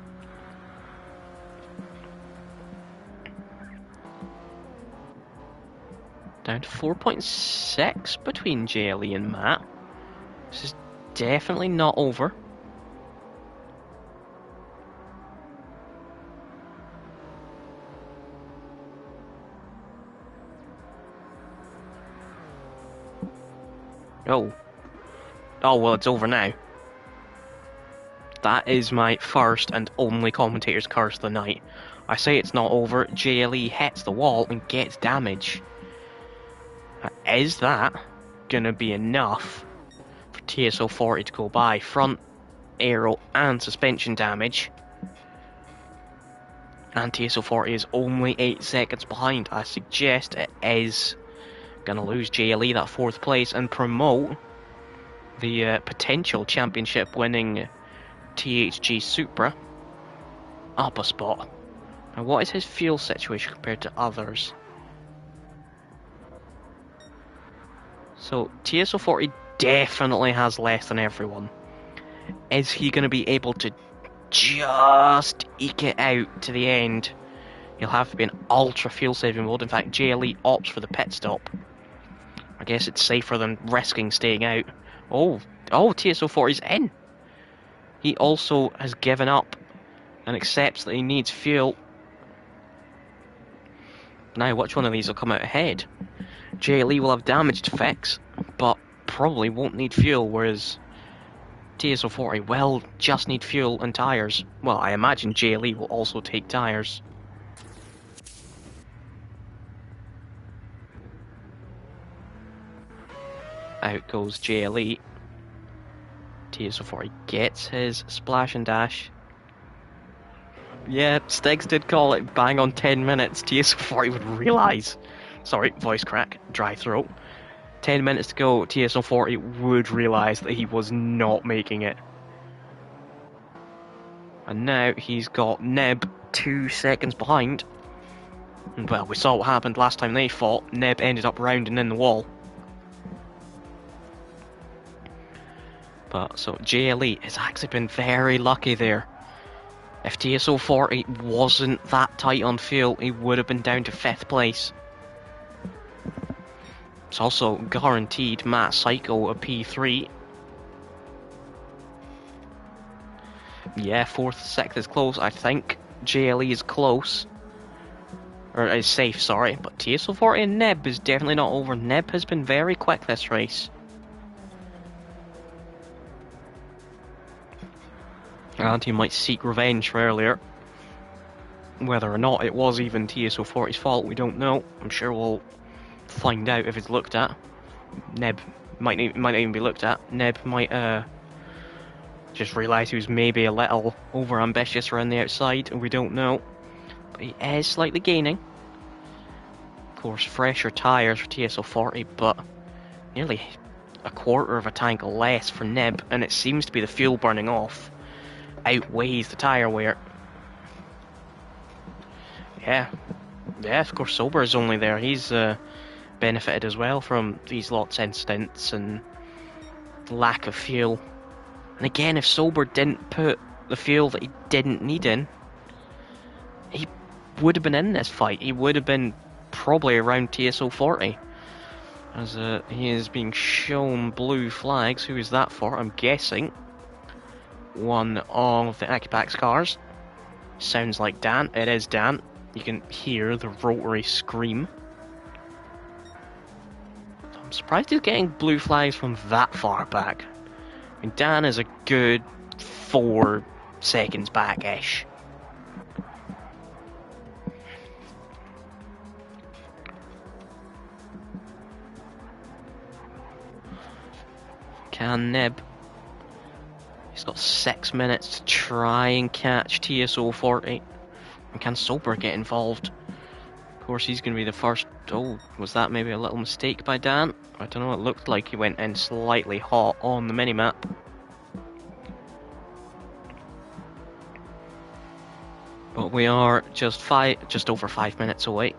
Down to 4.6 between JLE and Matt. This is definitely not over. Oh, well, it's over now. That is my first and only commentator's curse of the night. I say it's not over, JLE hits the wall and gets damage. Is that gonna be enough for TSO40 to go by? Front aero and suspension damage. And TSO40 is only 8 seconds behind. I suggest it is gonna lose JLE that 4th place and promote the potential championship winning THG Supra up a spot. Now, what is his fuel situation compared to others? So TSO40 definitely has less than everyone. Is he going to be able to just eke it out to the end? He'll have to be in ultra fuel saving mode. In fact, JLE opts for the pit stop. I guess it's safer than risking staying out. Oh, TSO40's in. He also has given up and accepts that he needs fuel. Now, which one of these will come out ahead? JLE will have damage to fix, but probably won't need fuel, whereas TSO40 will just need fuel and tyres. Well, I imagine JLE will also take tyres. Out goes JLE. TSO40 gets his splash and dash. Yeah, Stiggs did call it bang on 10 minutes. TSO40 would realise. Sorry, voice crack, dry throat. 10 minutes to go, TSO40 would realise that he was not making it. And now he's got Neb 2 seconds behind. And well, we saw what happened last time they fought. Neb ended up rounding in the wall. But so JLE has actually been very lucky there. If TSO40 wasn't that tight on fuel, he would have been down to 5th place. It's also guaranteed Matt Psycho a P3. Yeah, 4th, 6th is close. I think JLE is close. Or is safe, sorry. But TSO40 and Neb is definitely not over. Neb has been very quick this race. And he might seek revenge for earlier. Whether or not it was even TSO40's fault, we don't know. I'm sure we'll find out if it's looked at. Neb might not even be looked at. Neb might just realise he was maybe a little over ambitious around the outside, and we don't know. But he is slightly gaining. Of course, fresher tyres for TSO40, but nearly a quarter of a tank less for Neb, and it seems to be the fuel burning off outweighs the tyre wear. Yeah, of course, Sober is only there. He's benefited as well from these lots in stints and lack of fuel. And again, if Sober didn't put the fuel that he didn't need in, he would have been in this fight. He would have been probably around TSO40. As he is being shown blue flags. Who is that for? I'm guessing one of the Akipax cars. Sounds like Dan. It is Dan. You can hear the rotary scream. I'm surprised he's getting blue flags from that far back. I mean, Dan is a good 4 seconds back-ish. Can Neb? He's got 6 minutes to try and catch TSO40. And can Sober get involved? Of course, he's going to be the first. Oh, was that maybe a little mistake by Dan? I don't know, it looked like he went in slightly hot on the minimap. But we are just over 5 minutes away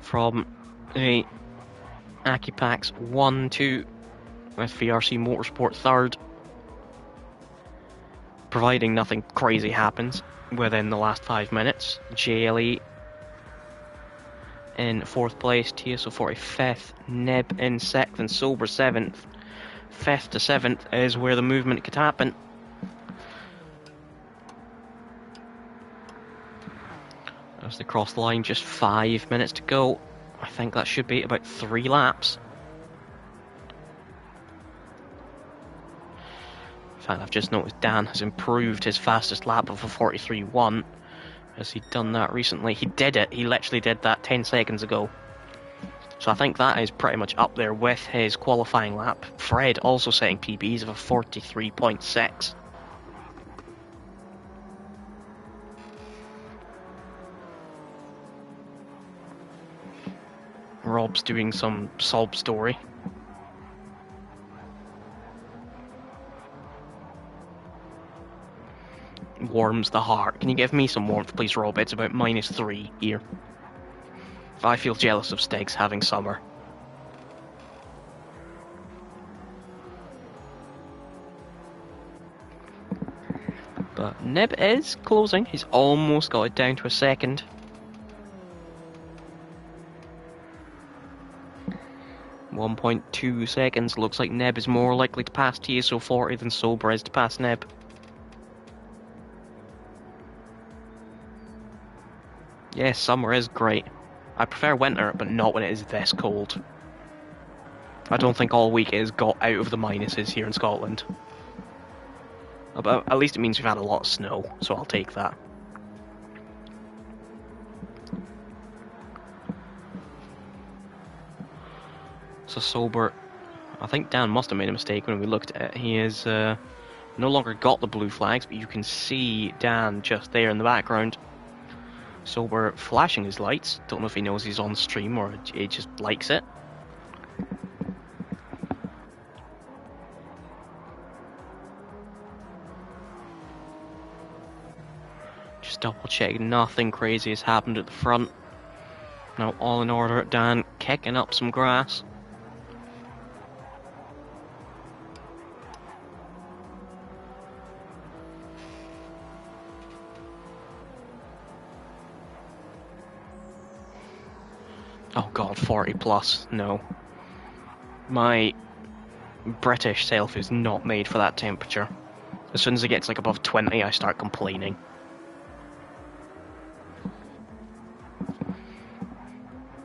from a Akipax 1-2 with VRC Motorsport 3rd. Providing nothing crazy happens within the last 5 minutes. JLE in 4th place, TSO40 5th, Neb in 6th, and Sober 7th. 5th to 7th is where the movement could happen. As they cross the line, just 5 minutes to go. I think that should be about 3 laps. In fact, I've just noticed Dan has improved his fastest lap of a 43.1. Has he done that recently? He did it. He literally did that 10 seconds ago. So I think that is pretty much up there with his qualifying lap. Fred also setting PBs of a 43.6. Rob's doing some sob story. Warms the heart. Can you give me some warmth, please, Rob? It's about -3 here. I feel jealous of Stiggs having summer. But Nib is closing. He's almost got it down to a second. .2 seconds. Looks like Neb is more likely to pass TSO40 than Sober is to pass Neb. Yes, summer is great. I prefer winter, but not when it is this cold. I don't think all week it has got out of the minuses here in Scotland. But at least it means we've had a lot of snow, so I'll take that. So Sober, I think Dan must have made a mistake when we looked at it. He has no longer got the blue flags, but you can see Dan just there in the background. Sober flashing his lights. Don't know if he knows he's on stream or he just likes it. Just double check nothing crazy has happened at the front. Now all in order. Dan kicking up some grass. Oh god, 40 plus, no. My British self is not made for that temperature. As soon as it gets like above 20, I start complaining.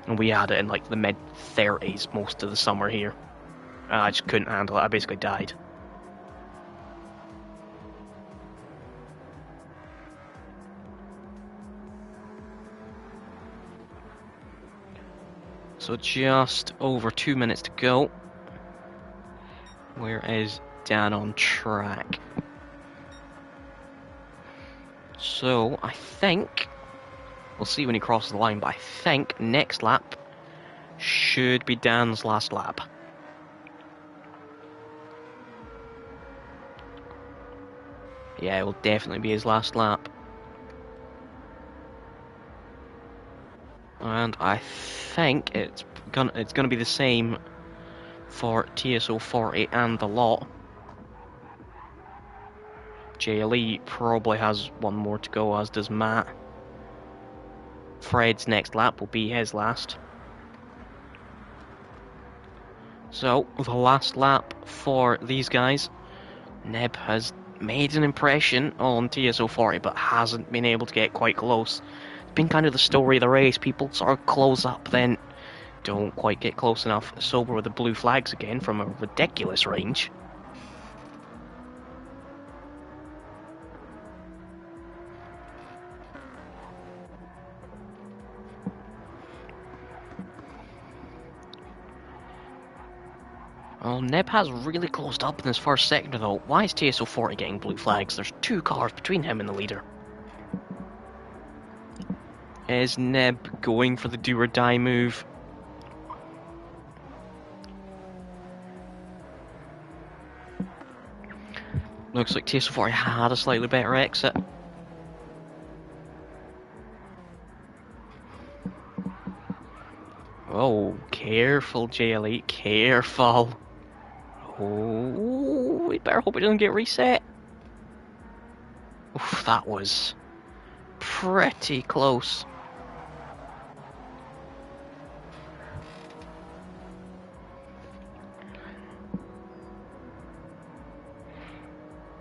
And we had it in like the mid-30s most of the summer here. I just couldn't handle it, I basically died. So just over 2 minutes to go. Where is Dan on track? So I think we'll see when he crosses the line, but I think next lap should be Dan's last lap. Yeah, it will definitely be his last lap. And I think it's gonna be the same for TSO40 and the lot. JLE probably has one more to go, as does Matt. Fred's next lap will be his last. So, the last lap for these guys. Neb has made an impression on TSO40, but hasn't been able to get quite close. It's been kind of the story of the race. People sort of close up, then don't quite get close enough. Sober with the blue flags again from a ridiculous range. Well, Neb has really closed up in this first sector though. Why is TSO40 getting blue flags? There's 2 cars between him and the leader. Is Neb going for the do or die move? Looks like TSO40 had a slightly better exit. Oh, careful JLE, careful. Oh, we better hope it doesn't get reset. Oof, that was pretty close.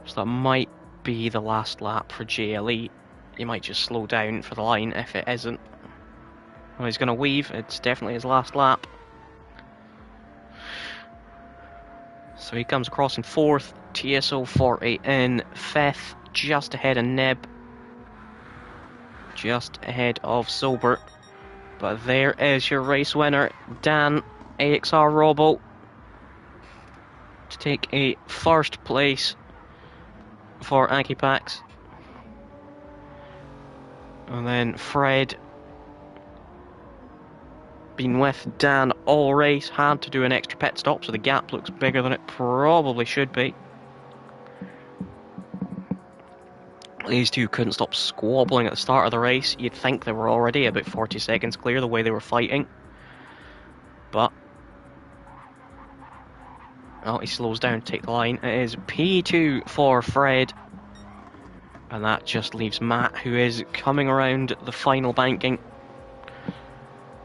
So that might be the last lap for JLE. He might just slow down for the line if it isn't. Well, he's going to weave. It's definitely his last lap. So he comes across in 4th. TSO40 in 5th. Just ahead of Neb. Just ahead of Sober. But there is your race winner, Dan AXR Robo, to take a first place for Akipax. And then Fred, been with Dan all race, had to do an extra pit stop, so the gap looks bigger than it probably should be. These two couldn't stop squabbling at the start of the race. You'd think they were already about 40 seconds clear the way they were fighting. But oh, he slows down to take the line. It is P2 for Fred. And that just leaves Matt, who is coming around the final banking.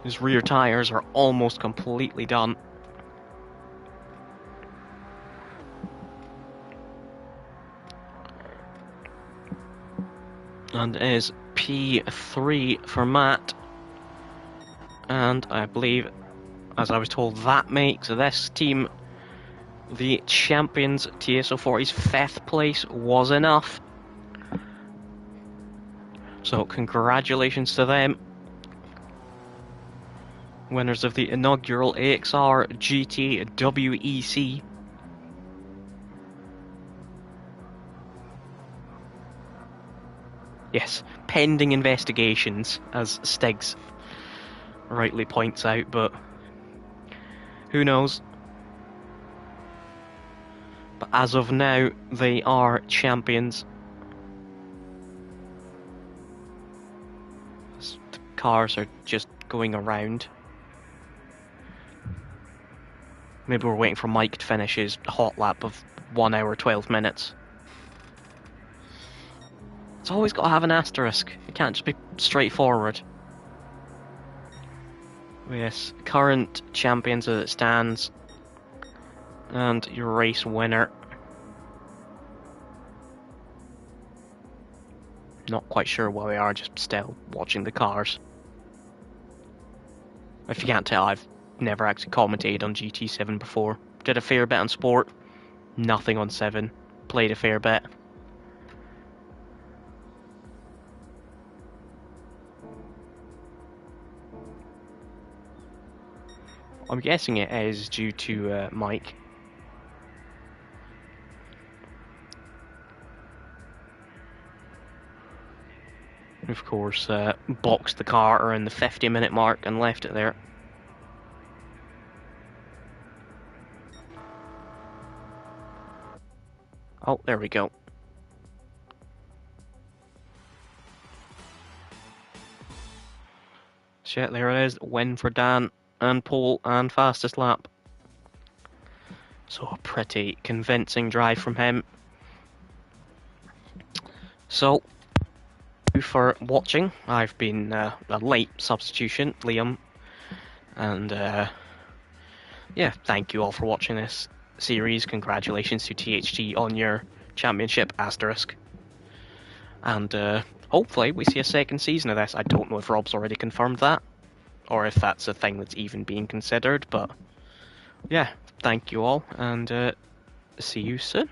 His rear tyres are almost completely done. And it is P3 for Matt. And I believe, as I was told, that makes this team the champions. TSO40's 5th place was enough. So congratulations to them. Winners of the inaugural AXR GTWEC. Yes, pending investigations, as Stiggs rightly points out, but who knows? But as of now, they are champions. The cars are just going around. Maybe we're waiting for Mike to finish his hot lap of 1 hour 12 minutes. It's always got to have an asterisk. It can't just be straightforward. Yes, current champions as it stands, and your race winner. Not quite sure where we are, just still watching the cars. If you can't tell, I've never actually commentated on GT7 before. Did a fair bit on Sport, nothing on 7. Played a fair bit. I'm guessing it is due to Mike. Of course, boxed the car around the 50-minute mark and left it there. Oh, there we go. Shit, there it is. Win for Dan, and pole, and fastest lap. So a pretty convincing drive from him. So, thank you for watching. I've been a late substitution, Liam. And yeah, thank you all for watching this series. Congratulations to THT on your championship asterisk. And hopefully we see a second season of this. I don't know if Rob's already confirmed that, or if that's a thing that's even being considered, but yeah, thank you all, and see you soon.